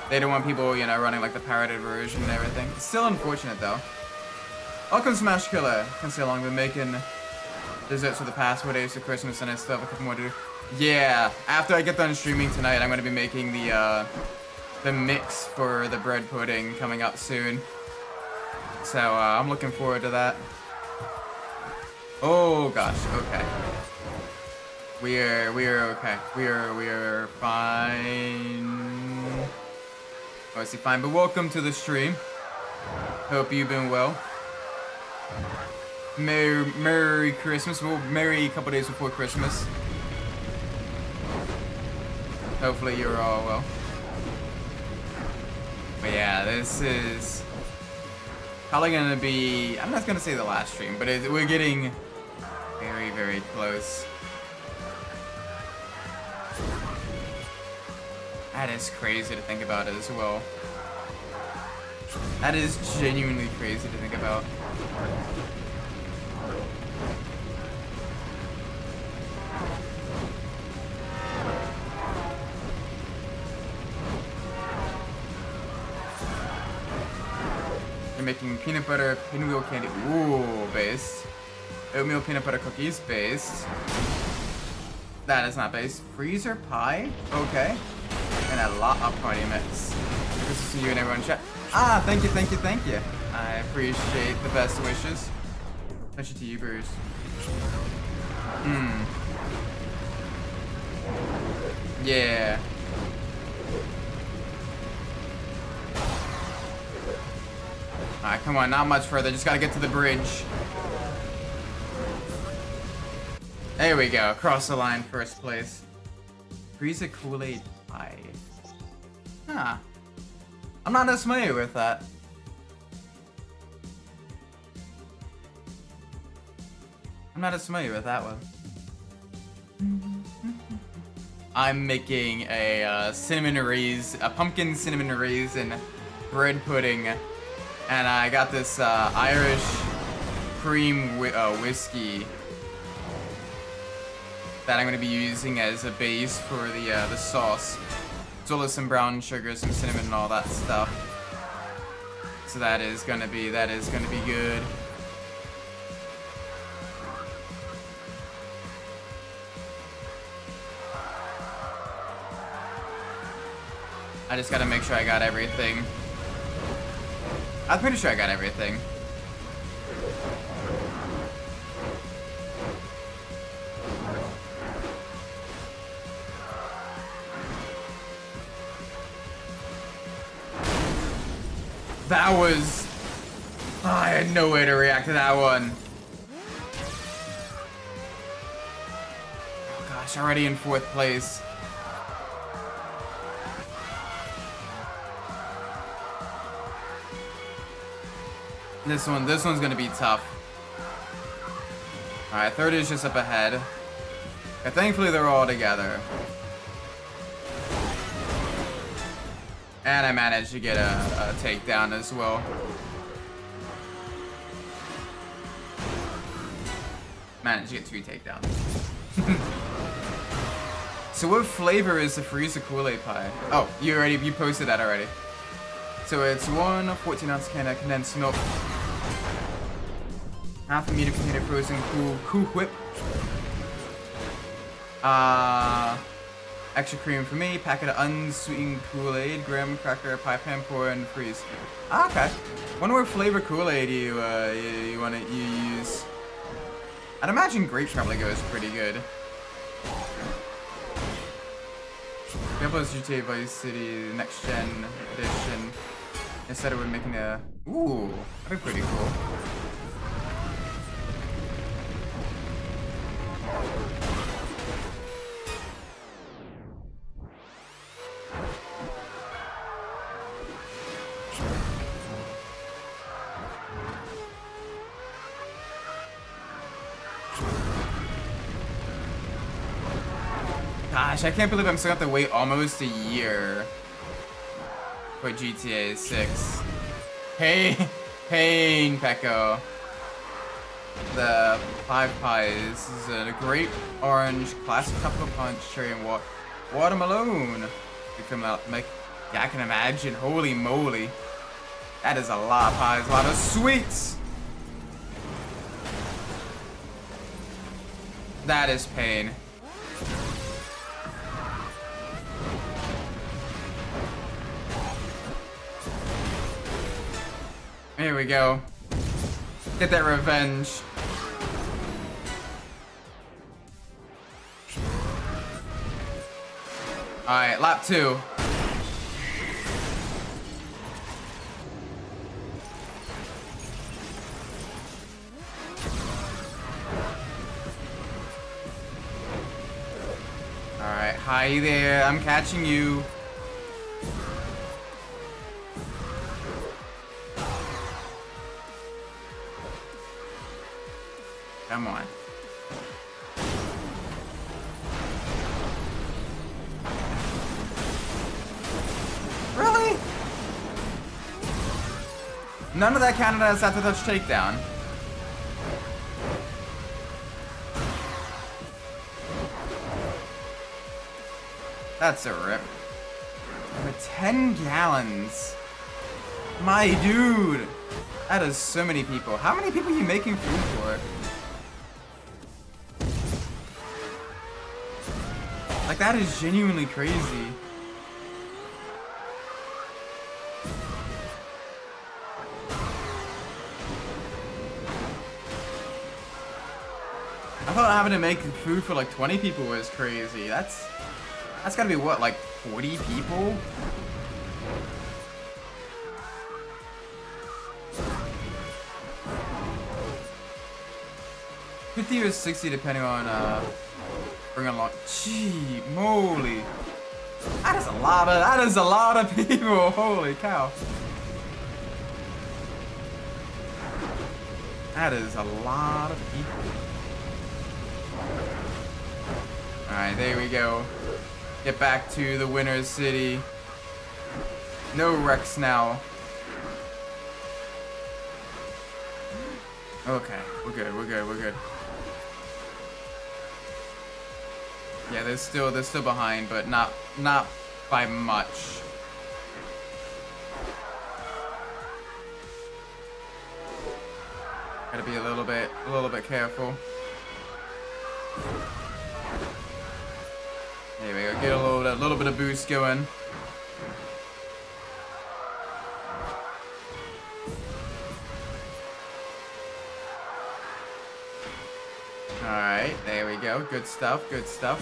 they don't want people, you know, running like the pirated version and everything. It's still unfortunate, though. Welcome, Smash Killer. Can't say how long I've been making desserts for the past 4 days to Christmas, and I still have a couple more to do. Yeah, after I get done streaming tonight, I'm going to be making the mix for the bread pudding coming up soon. So, I'm looking forward to that. Oh gosh, okay. We're okay. We're fine. Obviously fine, but welcome to the stream. Hope you've been well. Merry Christmas. Well, merry a couple days before Christmas. Hopefully you're all well. But yeah, this is probably gonna be, I'm not gonna say the last stream, but we're getting very, very close. That is crazy to think about as well. That is genuinely crazy to think about. You're making peanut butter, pinwheel candy, ooh, based. Oatmeal peanut butter cookies, based. That is not based. Freezer pie, okay. And a lot of party mix. Good to see you and everyone in chat. Ah, thank you, thank you, thank you. I appreciate the best wishes. Especially to you, Bruce. Yeah. Alright, come on, not much further. Just gotta get to the bridge. There we go. Across the line, first place. Freeze a Kool-Aid pie. Huh. I'm not as familiar with that. I'm not as familiar with that one. I'm making a pumpkin cinnamon raisin bread pudding, and I got this Irish cream whiskey that I'm going to be using as a base for the sauce, as well as some brown sugar, some cinnamon, and all that stuff. So that is gonna be good. I just gotta make sure I got everything. I'm pretty sure I got everything. That was... I had no way to react to that one. Oh gosh, already in 4th place. This one's gonna be tough. Alright, 3rd is just up ahead. And thankfully they're all together. And I managed to get a takedown as well. Managed to get 2 takedowns. So what flavor is the freezer Kool-Aid pie? Oh, you posted that already. So it's 1 14-ounce can of condensed milk, half a meter container frozen Cool Whip, extra cream for me, packet of unsweetened Kool-Aid, graham cracker, pie pan, pour and freeze. Okay. Wonder what flavor Kool-Aid you use. I'd imagine grape probably goes pretty good. Gameplay GTA Vice City Next Gen Edition. Instead of making a... Ooh, that'd be pretty cool. Gosh, I can't believe I'm still gonna have to wait almost a year for GTA 6. Hey, pain, Pecco. The 5 pies is a grape, orange, classic couple punch, cherry, and watermelon. You feel like, yeah, I can imagine. Holy moly, that is a lot of pies, a lot of sweets. That is pain. Here we go. Get that revenge. Alright, lap 2. Alright, hi there. I'm catching you. Come on. Really? None of that counted as after touch takedown. That's a rip. Over 10 gallons. My dude. That is so many people. How many people are you making food for? Like, that is genuinely crazy. I thought having to make food for like 20 people was crazy. That's gotta be what, like 40 people? $50 or $60 depending on bring along. Gee moly. That is a lot of people. Holy cow. That is a lot of people. Alright, there we go. Get back to the winner's city. No wrecks now. Okay, we're good. Yeah, they're still behind, but not by much. Gotta be a little bit careful. There we go. Get a little bit of boost going. Alright, there we go. Good stuff, good stuff.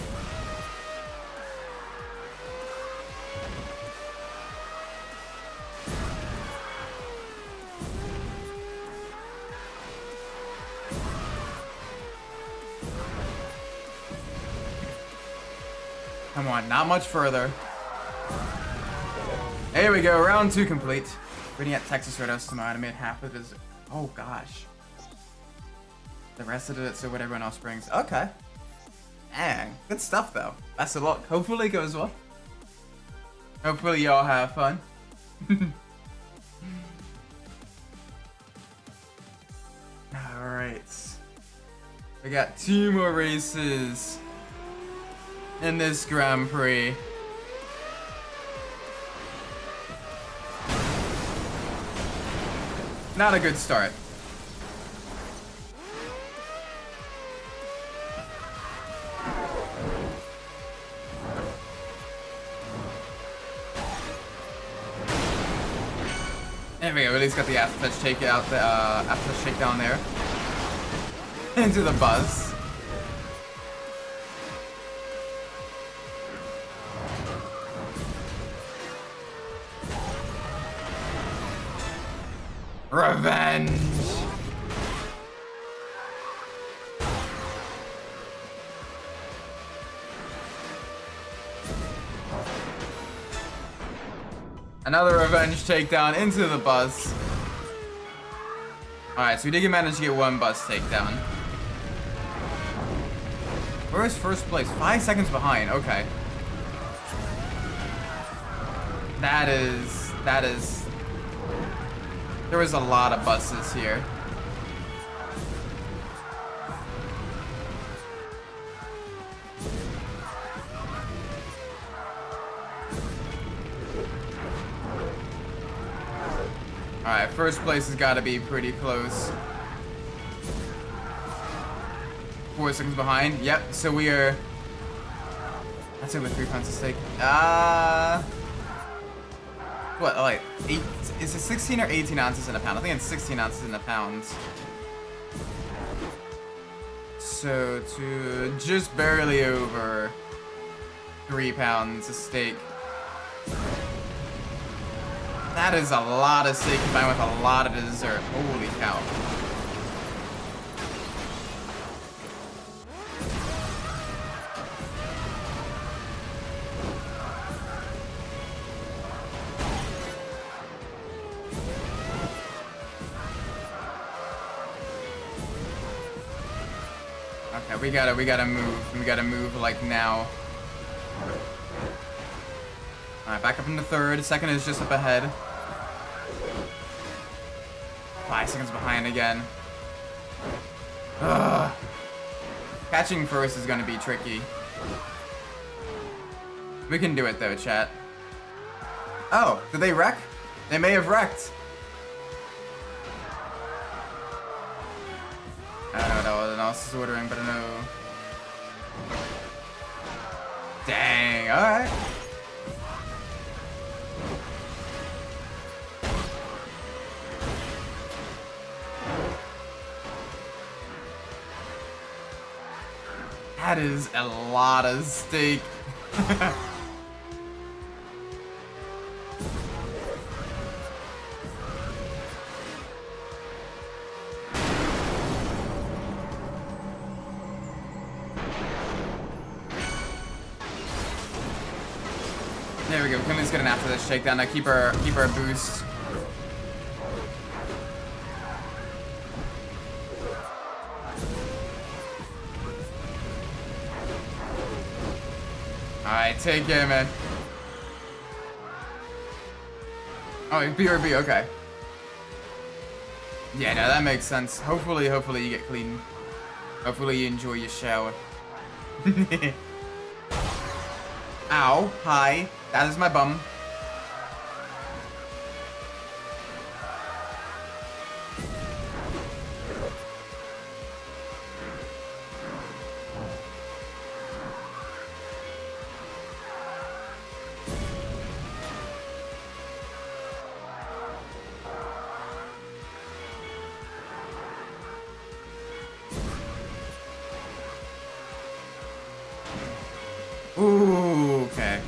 Come on, not much further. There we go, round 2 complete. Reading at Texas Roadhouse tomorrow. I made half of his. Oh gosh. The rest of it, so what everyone else brings. Okay. Dang, good stuff though. Best of luck. Hopefully it goes well. Hopefully y'all have fun. Alright. We got 2 more races in this Grand Prix. Not a good start. There we go, at least got the aftertouch take out the aftertouch takedown there. Into the buzz. Revenge! Another revenge takedown into the bus. Alright, so we did manage to get 1 bus takedown. Where is first place? 5 seconds behind, okay. That is... There was a lot of buses here. Alright, first place has got to be pretty close. 4 seconds behind. Yep, so we are... That's over 3 pounds of steak. What, like, 8... Is it 16 or 18 ounces in a pound? I think it's 16 ounces in a pound. So, to just barely over 3 pounds of steak. That is a lot of steak combined with a lot of dessert. Holy cow. Okay, we gotta move. We gotta move like now. Alright, back up into third. Second is just up ahead. 5 seconds behind again. Ugh. Catching first is gonna be tricky. We can do it though, chat. Oh, did they wreck? They may have wrecked. I don't know what else is ordering, but I know. Dang, alright. That is a lot of steak. There we go. Kimmy's getting after this shakedown. Now keep our boost. Alright, take it, man. Oh, BRB, okay. Yeah, no, that makes sense. Hopefully you get clean. Hopefully you enjoy your shower. Ow, hi. That is my bum. Ooh, okay.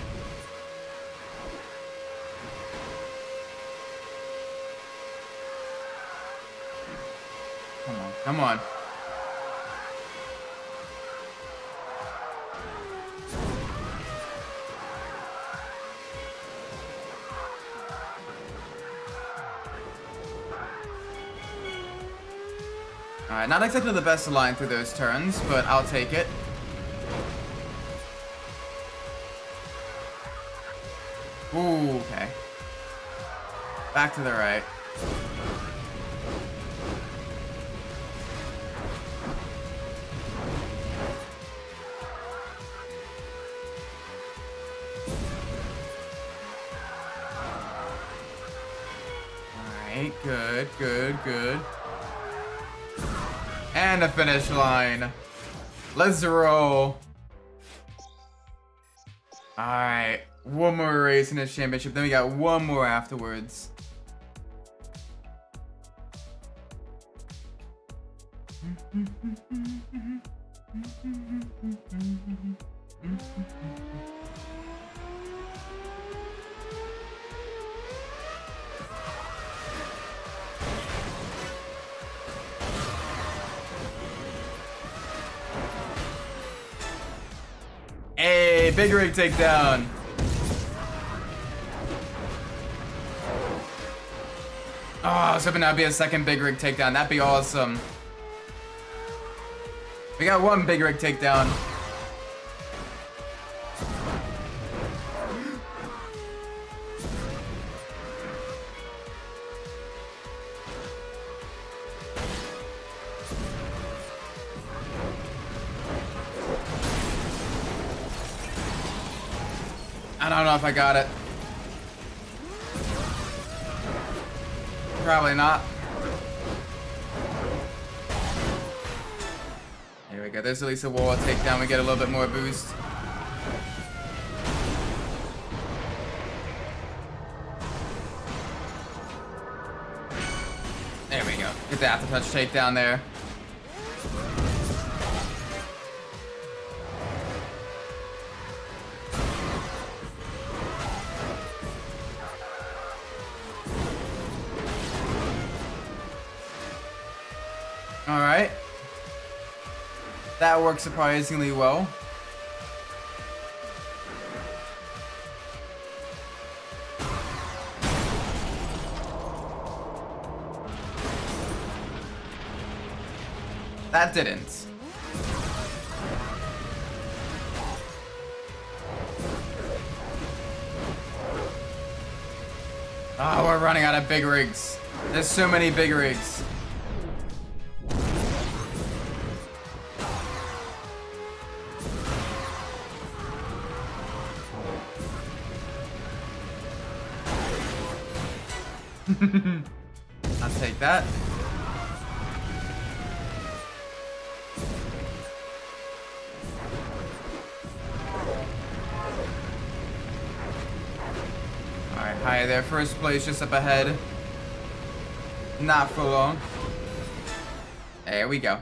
Come on, come on. Alright, not exactly the best line through those turns, but I'll take it. Ooh, okay. Back to the right. Alright, good, good, good. And a finish line. Let's roll. Alright, one more race in this championship. Then we got one more afterwards. Hey, big rig takedown. Oh, I was hoping that'd be a second big rig takedown. That'd be awesome. We got one big rig takedown. I don't know if I got it. Probably not. There we go. There's at least a wall takedown. We get a little bit more boost. There we go. Get the after-touch takedown there. Alright. That works surprisingly well. That didn't. Oh, we're running out of big rigs. There's so many big rigs. I'll take that. Alright, hi there. First place just up ahead. Not for long. There we go.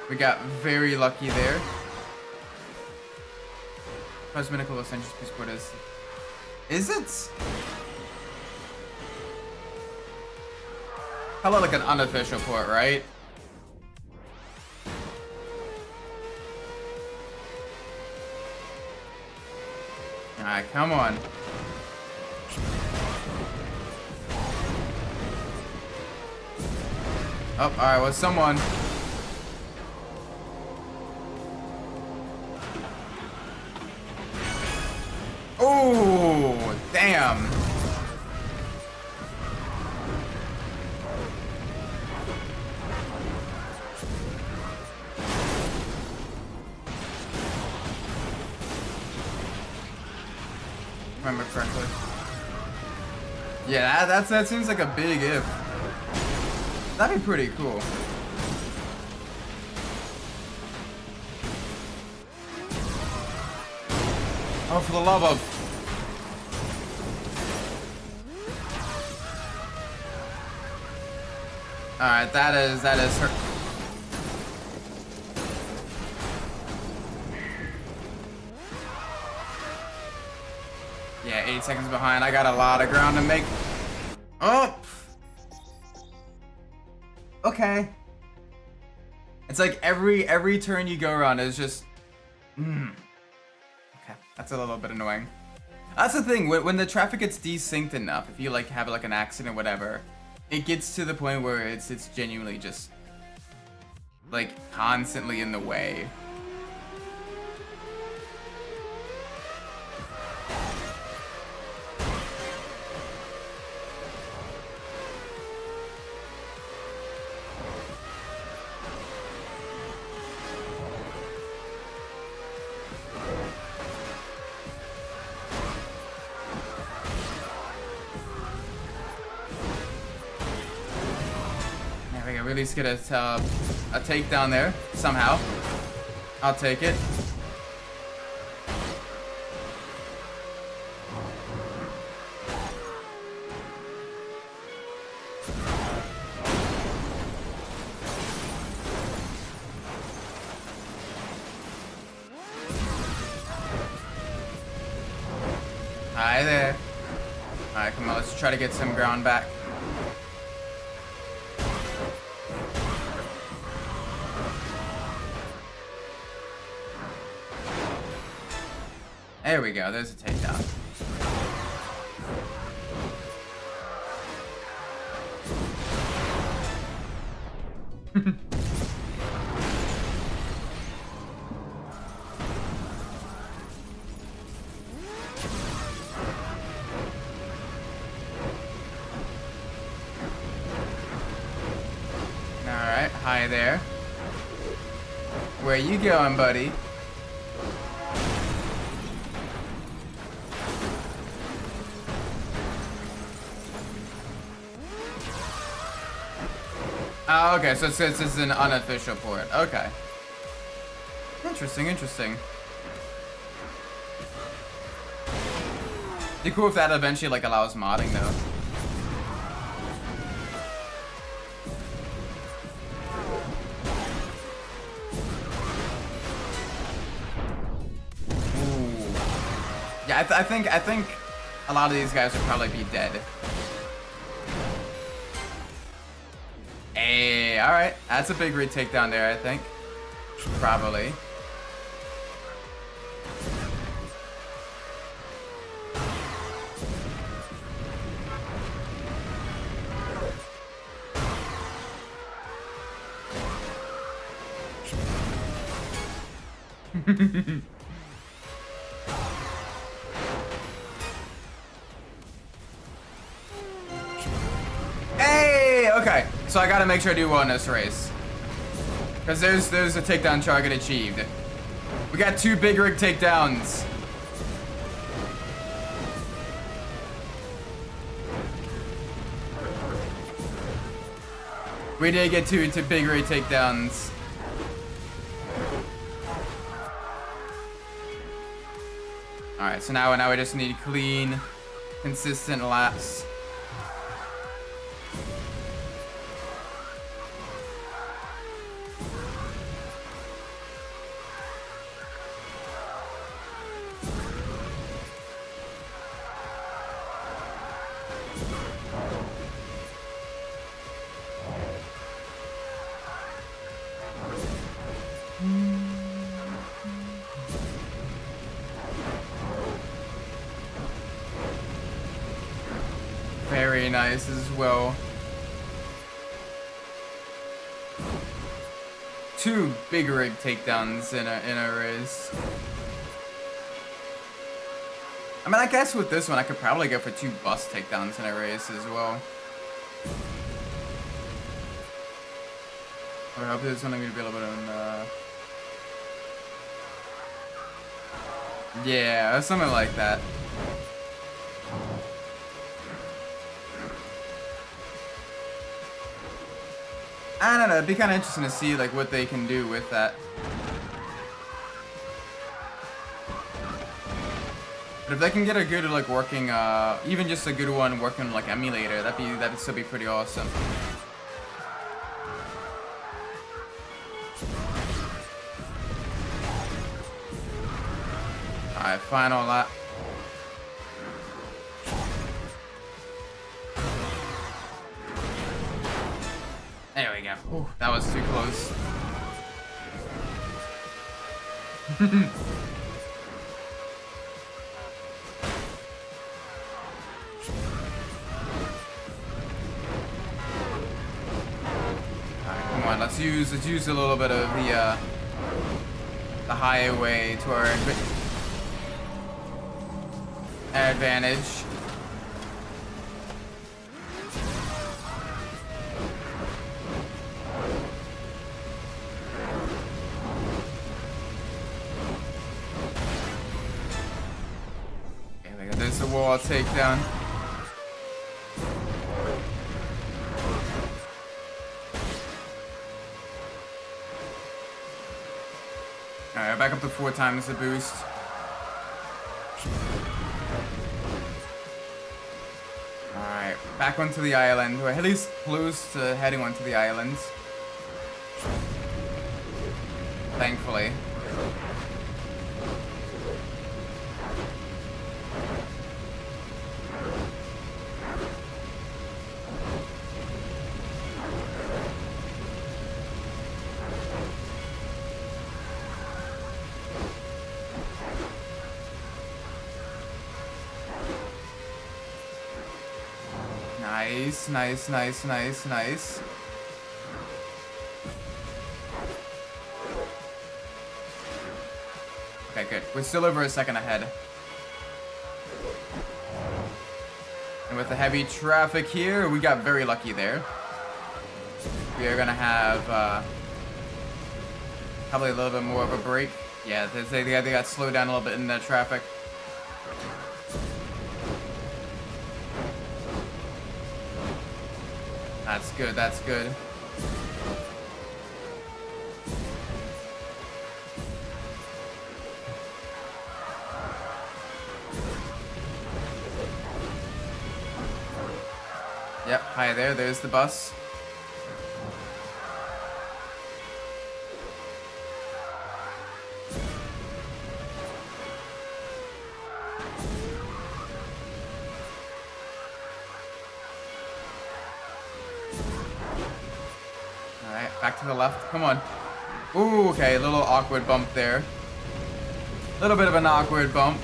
We got very lucky there. Cosmetical Essentials Peace Port is it? Hello, like an unofficial port, right? Alright, come on. Oh, alright, well, someone. Oh, damn. Remember correctly. Yeah, that seems like a big if. That'd be pretty cool. Oh, for the love of. Alright, that is her. Yeah, 8 seconds behind. I got a lot of ground to make. Oh! Okay. It's like every turn you go around is just. Okay, that's a little bit annoying. That's the thing, when the traffic gets desynced enough, if you like have like an accident or whatever, it gets to the point where it's genuinely just like constantly in the way. at least get a takedown there somehow. I'll take it. Hi there. Alright, come on, let's try to get some ground back. There we go, there's a takedown. Alright, hi there. Where you going, buddy? Oh, okay, so this is an unofficial port. Okay. Interesting, interesting. Be cool if that eventually, like, allows modding, though. Ooh. Yeah, I think a lot of these guys would probably be dead. Hey, alright. That's a big retake down there, I think. Probably. Hey, okay. So I gotta make sure I do well in this race. Because there's a takedown target achieved. We got 2 big rig takedowns. We did get two big rig takedowns. Alright, so now we just need clean, consistent laps. Very nice as well. 2 big rig takedowns in a race. I mean, I guess with this one, I could probably go for 2 bus takedowns in a race as well. I hope there's something to be a little bit on. Yeah, something like that. I don't know, it'd be kind of interesting to see like what they can do with that. But if they can get a good like working, even just a good one working like emulator, that'd still be pretty awesome. All right, final lap. There we go. Ooh, that was too close. Alright, come on, let's use a little bit of the highway to our advantage. There's a wall takedown. Alright, back up to 4 times the boost. Alright, back onto the island. We're at least close to heading onto the island. Thankfully. Nice, nice, nice, nice, nice. Okay, good. We're still over a second ahead. And with the heavy traffic here, we got very lucky there. We are gonna have probably a little bit more of a break. Yeah, they got slowed down a little bit in the traffic. That's good, that's good. Yep, hi there, there's the bus. Alright, back to the left, come on. Ooh, okay, a little awkward bump there. A little bit of an awkward bump.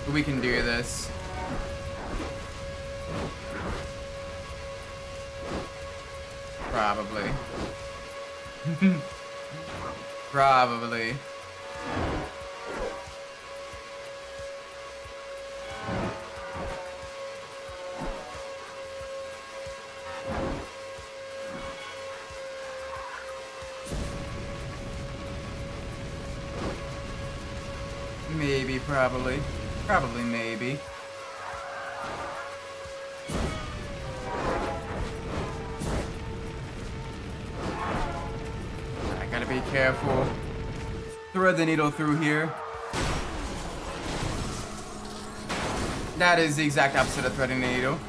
But we can do this. Probably. Probably. Maybe, probably. Probably, maybe. I gotta be careful. Thread the needle through here. That is the exact opposite of threading the needle.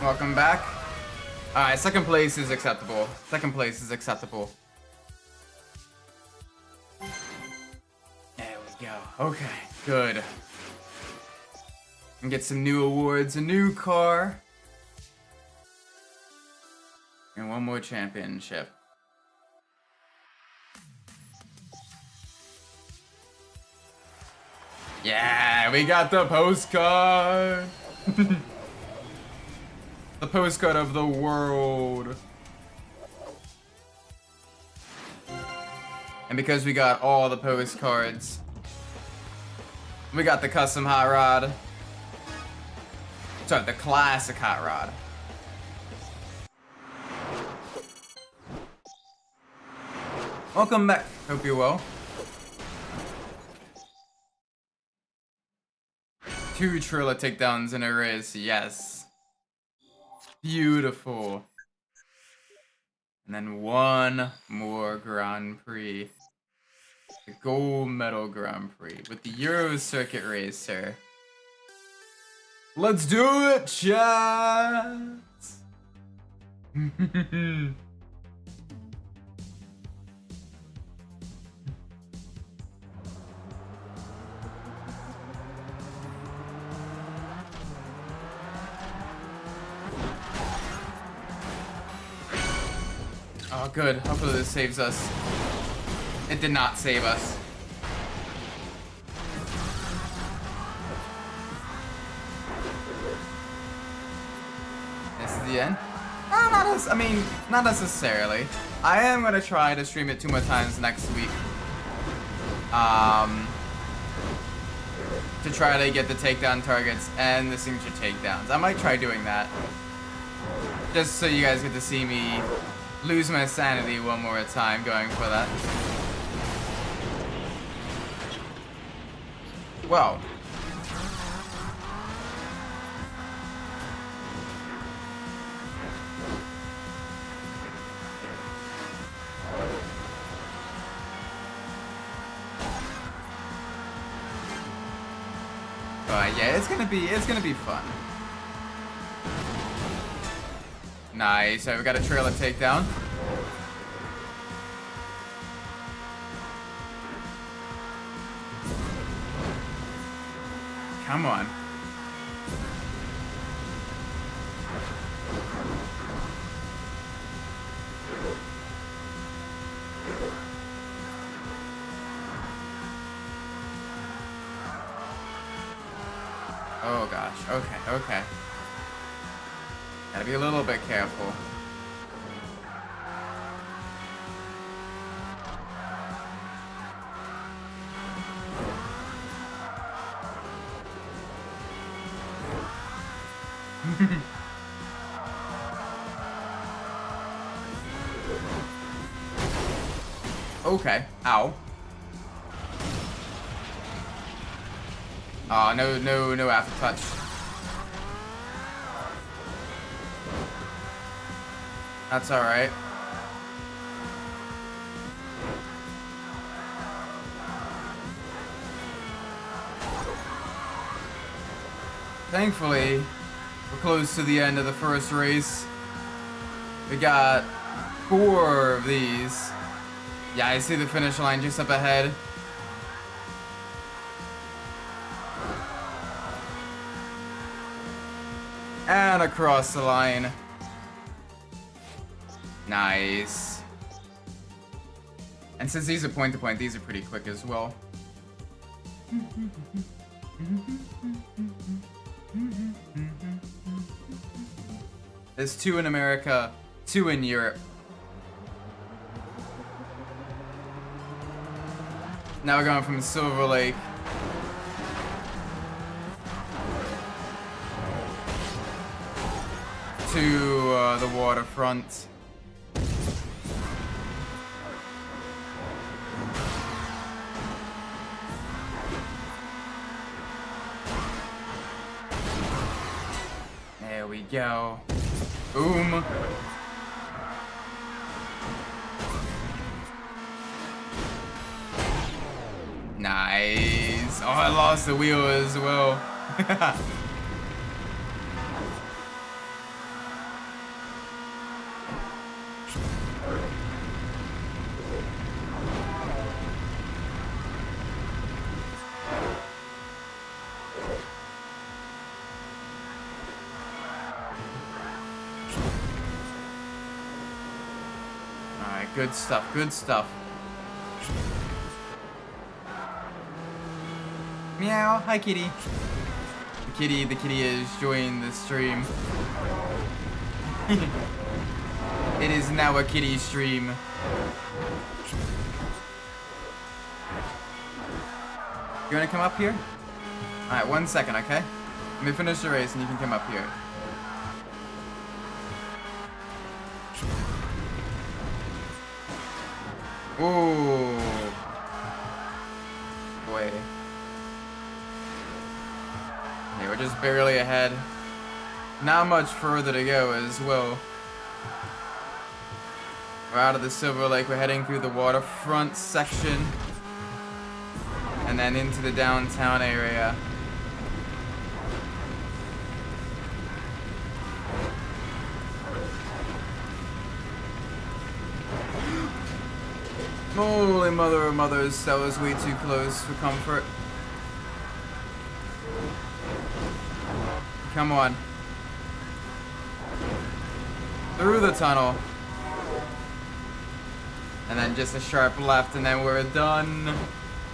Welcome back. Alright, second place is acceptable. Second place is acceptable. There we go. Okay, good. And get some new awards, a new car. And one more championship. Yeah, we got the postcard. The postcard of the world. And because we got all the postcards, we got the custom hot rod. Sorry, the classic hot rod. Welcome back. Hope you're well. 2 trailer takedowns in a race, yes. Beautiful. And then one more Grand Prix. The gold medal Grand Prix with the Euro Circuit Racer. Let's do it, chat! Oh, good. Hopefully this saves us. It did not save us. This is the end? Not necessarily. I am gonna try to stream it 2 more times next week. To try to get the takedown targets and the signature takedowns. I might try doing that. Just so you guys get to see me lose my sanity one more time going for that. Well. Yeah, it's gonna be fun. Nice. So we got a trailer takedown. Come on. Oh gosh. Okay, okay. Gotta be a little bit careful. Okay. Ow. Oh, no aftertouch. That's alright. Thankfully, we're close to the end of the first race. We got 4 of these. Yeah, I see the finish line just up ahead. And across the line. Nice. And since these are point-to-point, these are pretty quick as well. There's 2 in America, 2 in Europe. Now we're going from Silver Lake to the waterfront. There we go. Boom. Nice. Oh, I lost the wheel as well. Alright, good stuff, good stuff. Meow, hi kitty. The kitty is joining the stream. It is now a kitty stream. You wanna come up here? Alright, 1 second, okay? Let me finish the race and you can come up here. Ooh. Boy. Yeah, we're just barely ahead. Not much further to go as well. We're out of the Silver Lake. We're heading through the waterfront section. And then into the downtown area. Holy mother of mothers, that was way too close for comfort. Come on. Through the tunnel. And then just a sharp left and then we're done.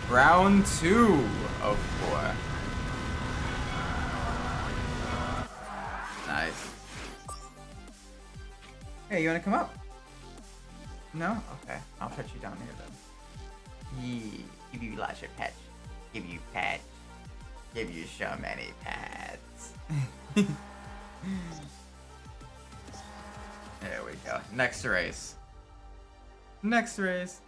Round 2 of 4. Nice. Hey, you wanna come up? No? Okay. I'll put you down here then. Yeah. Give you lots of pets. Give you pets. Give you so many pets. There we go. Next race. Next race.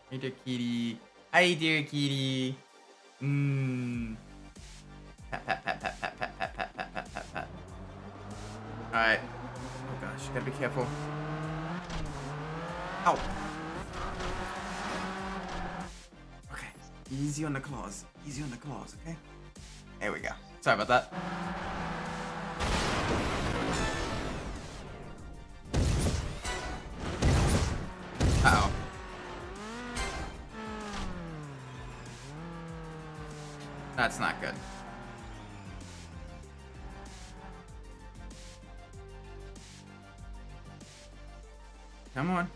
Hey dear kitty. Hi dear kitty. Pat pat pat pat pat pat pat pat pat pat pat pat. Alright. Oh gosh, gotta be careful. Ow. Okay. Easy on the claws. Easy on the claws, okay? There we go. Sorry about that. Uh-oh. That's not good. Come on.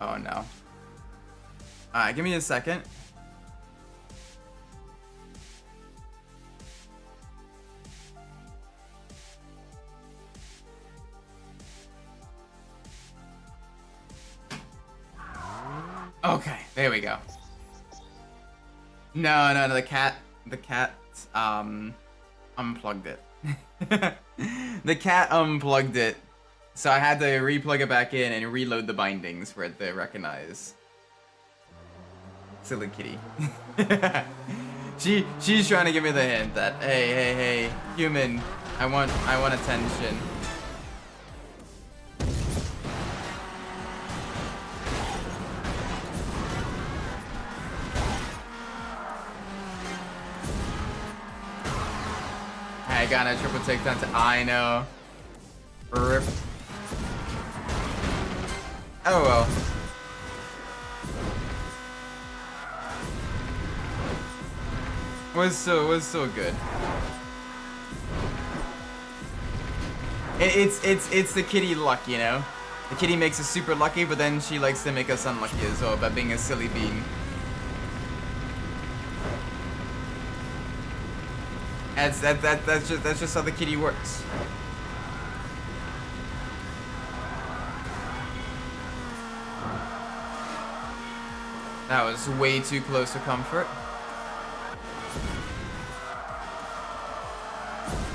Oh no. Alright, give me a second. Okay, there we go. No, the cat unplugged it. The cat unplugged it, so I had to replug it back in and reload the bindings for it to recognize. Silly kitty. She's trying to give me the hint that hey, human, I want attention. I got a triple takedown to I know. Rip. Oh well. Was so good. It's the kitty luck, you know. The kitty makes us super lucky, but then she likes to make us unlucky as well by being a silly bean. That's just how the kitty works. That was way too close for comfort.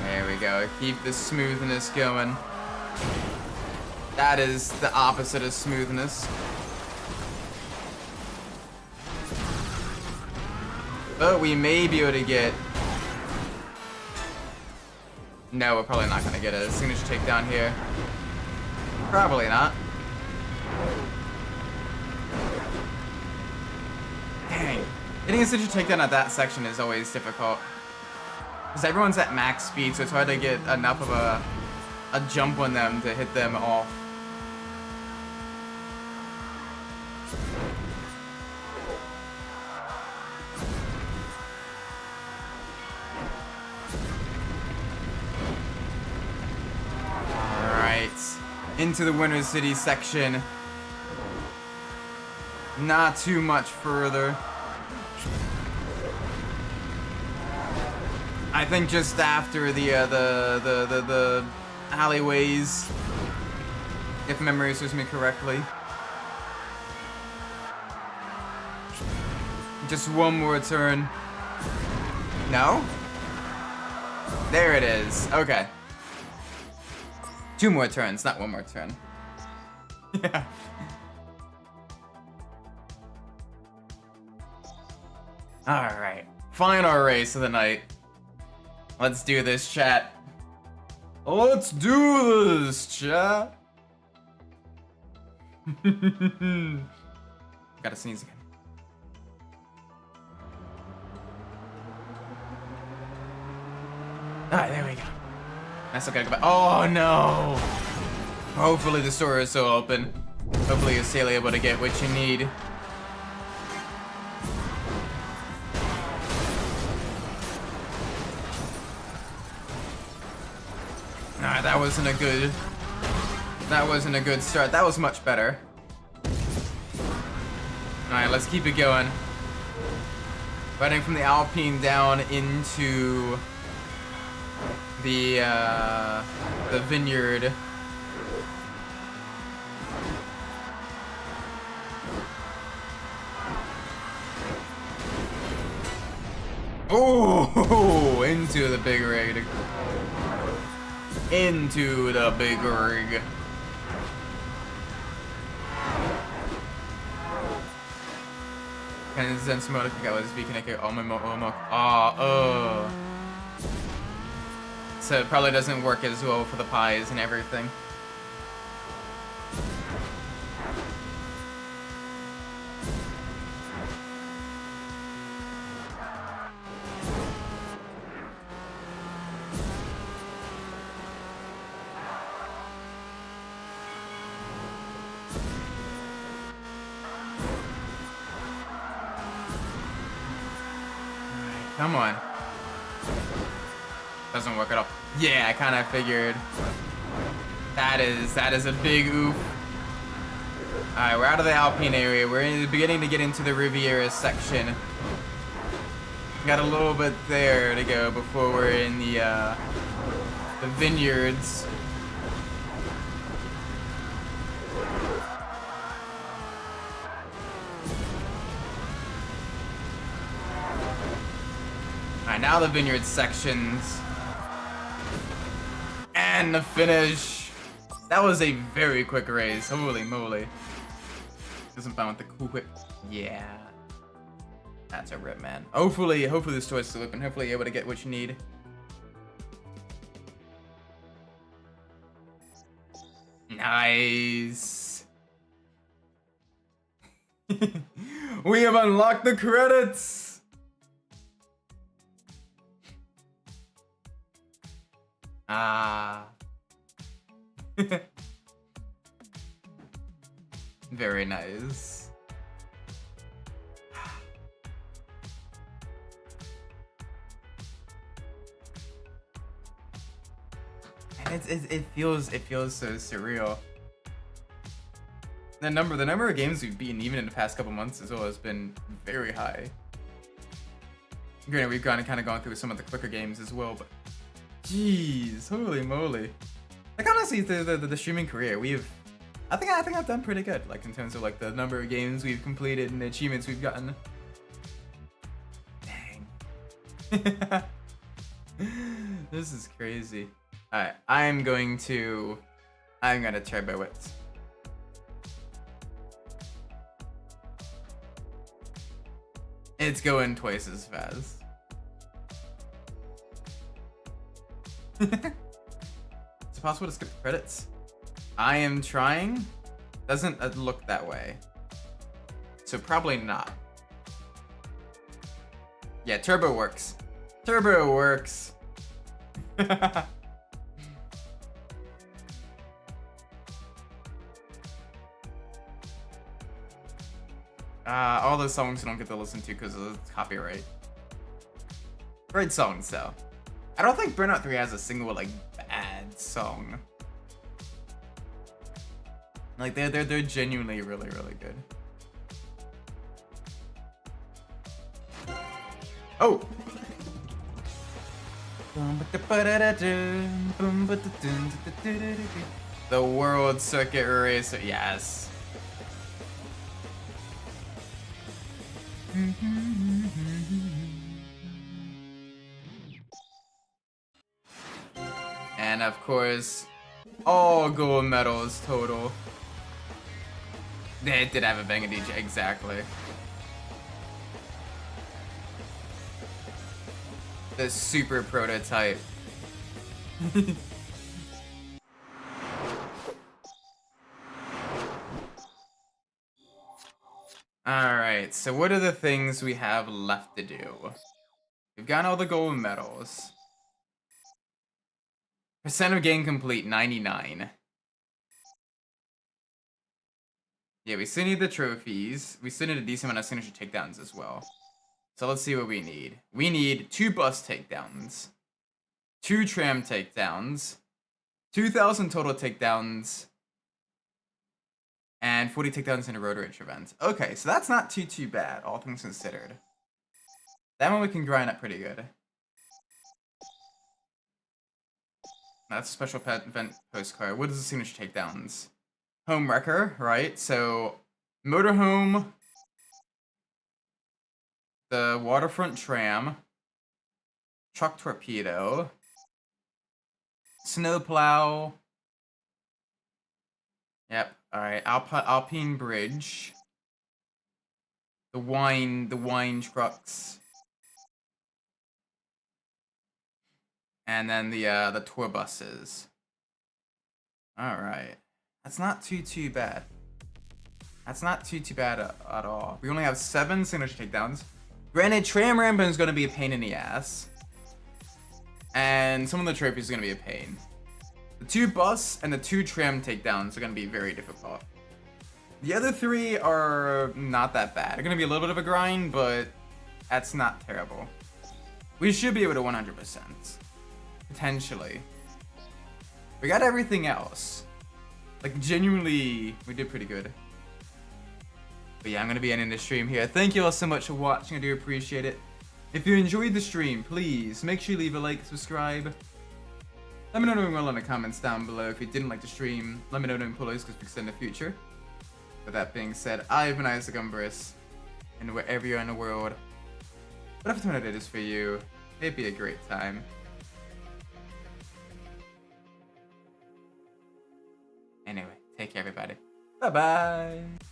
There we go. Keep the smoothness going. That is the opposite of smoothness. But we may be able to get... No, we're probably not gonna get a signature takedown here. Probably not. Dang. Getting a signature takedown at that section is always difficult. Because everyone's at max speed, so it's hard to get enough of a jump on them to hit them off. Into the Winter City section. Not too much further. I think just after the alleyways, if memory serves me correctly. Just one more turn. No? There it is. Okay. 2 more turns, not 1 more turn. Yeah. Alright. Final race of the night. Let's do this, chat. Let's do this, chat. Gotta sneeze again. Alright, there we go. I still gotta go back. Oh no! Hopefully the store is still open. Hopefully you're still able to get what you need. Nah, that wasn't a good start. That was much better. Alright, let's keep it going. Riding from the Alpine down into the vineyard. Oh, into the big rig. Into the big rig. Can sense mode was speaking like so it probably doesn't work as well for the pies and everything. Come on. Doesn't work at all. Yeah, I kind of figured. That is a big oof. Alright, we're out of the Alpine area. We're beginning to get into the Riviera section. Got a little bit there to go before we're in the vineyards. Alright, now the vineyard sections. And the finish. That was a very quick race. Holy moly. Doesn't bound with the cool whip. Yeah. That's a rip, man. Hopefully the store's still open. Hopefully you're able to get what you need. Nice. We have unlocked the credits. Ah. Very nice. And it feels so surreal. The number of games we've beaten even in the past couple months as well has been very high. Granted, we've kind of gone through some of the quicker games as well, but jeez, holy moly! Like honestly, the streaming career I think I've done pretty good. Like in terms of like the number of games we've completed and the achievements we've gotten. Dang. This is crazy. Alright, I'm gonna turbo it. It's going twice as fast. Is it possible to skip the credits? I am trying. Doesn't look that way. So probably not. Yeah, turbo works. Turbo works. All the songs you don't get to listen to because of the copyright. Great songs though. I don't think Burnout 3 has a single like bad song. Like they're genuinely really good. Oh. The World Circuit Racer, yes. And of course, all gold medals total. They did have a banger DJ, exactly. The super prototype. Alright, so what are the things we have left to do? We've got all the gold medals. Percent of game complete, 99. Yeah, we still need the trophies. We still need a decent amount of signature takedowns as well. So let's see what we need. We need 2 bus takedowns, 2 tram takedowns, 2,000 total takedowns, and 40 takedowns in a road rage event. Okay, so that's not too bad, all things considered. That one we can grind up pretty good. That's a special pet event postcard. What is the signature takedowns? Home wrecker, right? So motorhome, the waterfront tram, truck torpedo, snowplow. Yep. All right. Alpine bridge. The wine trucks. And then the tour buses. All right. That's not too bad. That's not too bad at all. We only have 7 signature takedowns. Granted, tram ramping is going to be a pain in the ass. And some of the trophies are going to be a pain. The 2 bus and the 2 tram takedowns are going to be very difficult. The other 3 are not that bad. They're going to be a little bit of a grind, but that's not terrible. We should be able to 100%. Potentially. We got everything else. Like, genuinely, we did pretty good. But yeah, I'm going to be ending the stream here. Thank you all so much for watching. I do appreciate it. If you enjoyed the stream, please make sure you leave a like, subscribe. Let me know doing well in the comments down below. If you didn't like the stream, let me know doing pull-ups because we can in the future. With that being said, I've been Isaac Umbras. And wherever you're in the world, whatever time it is for you, it'd be a great time. Anyway, take care everybody. Bye-bye.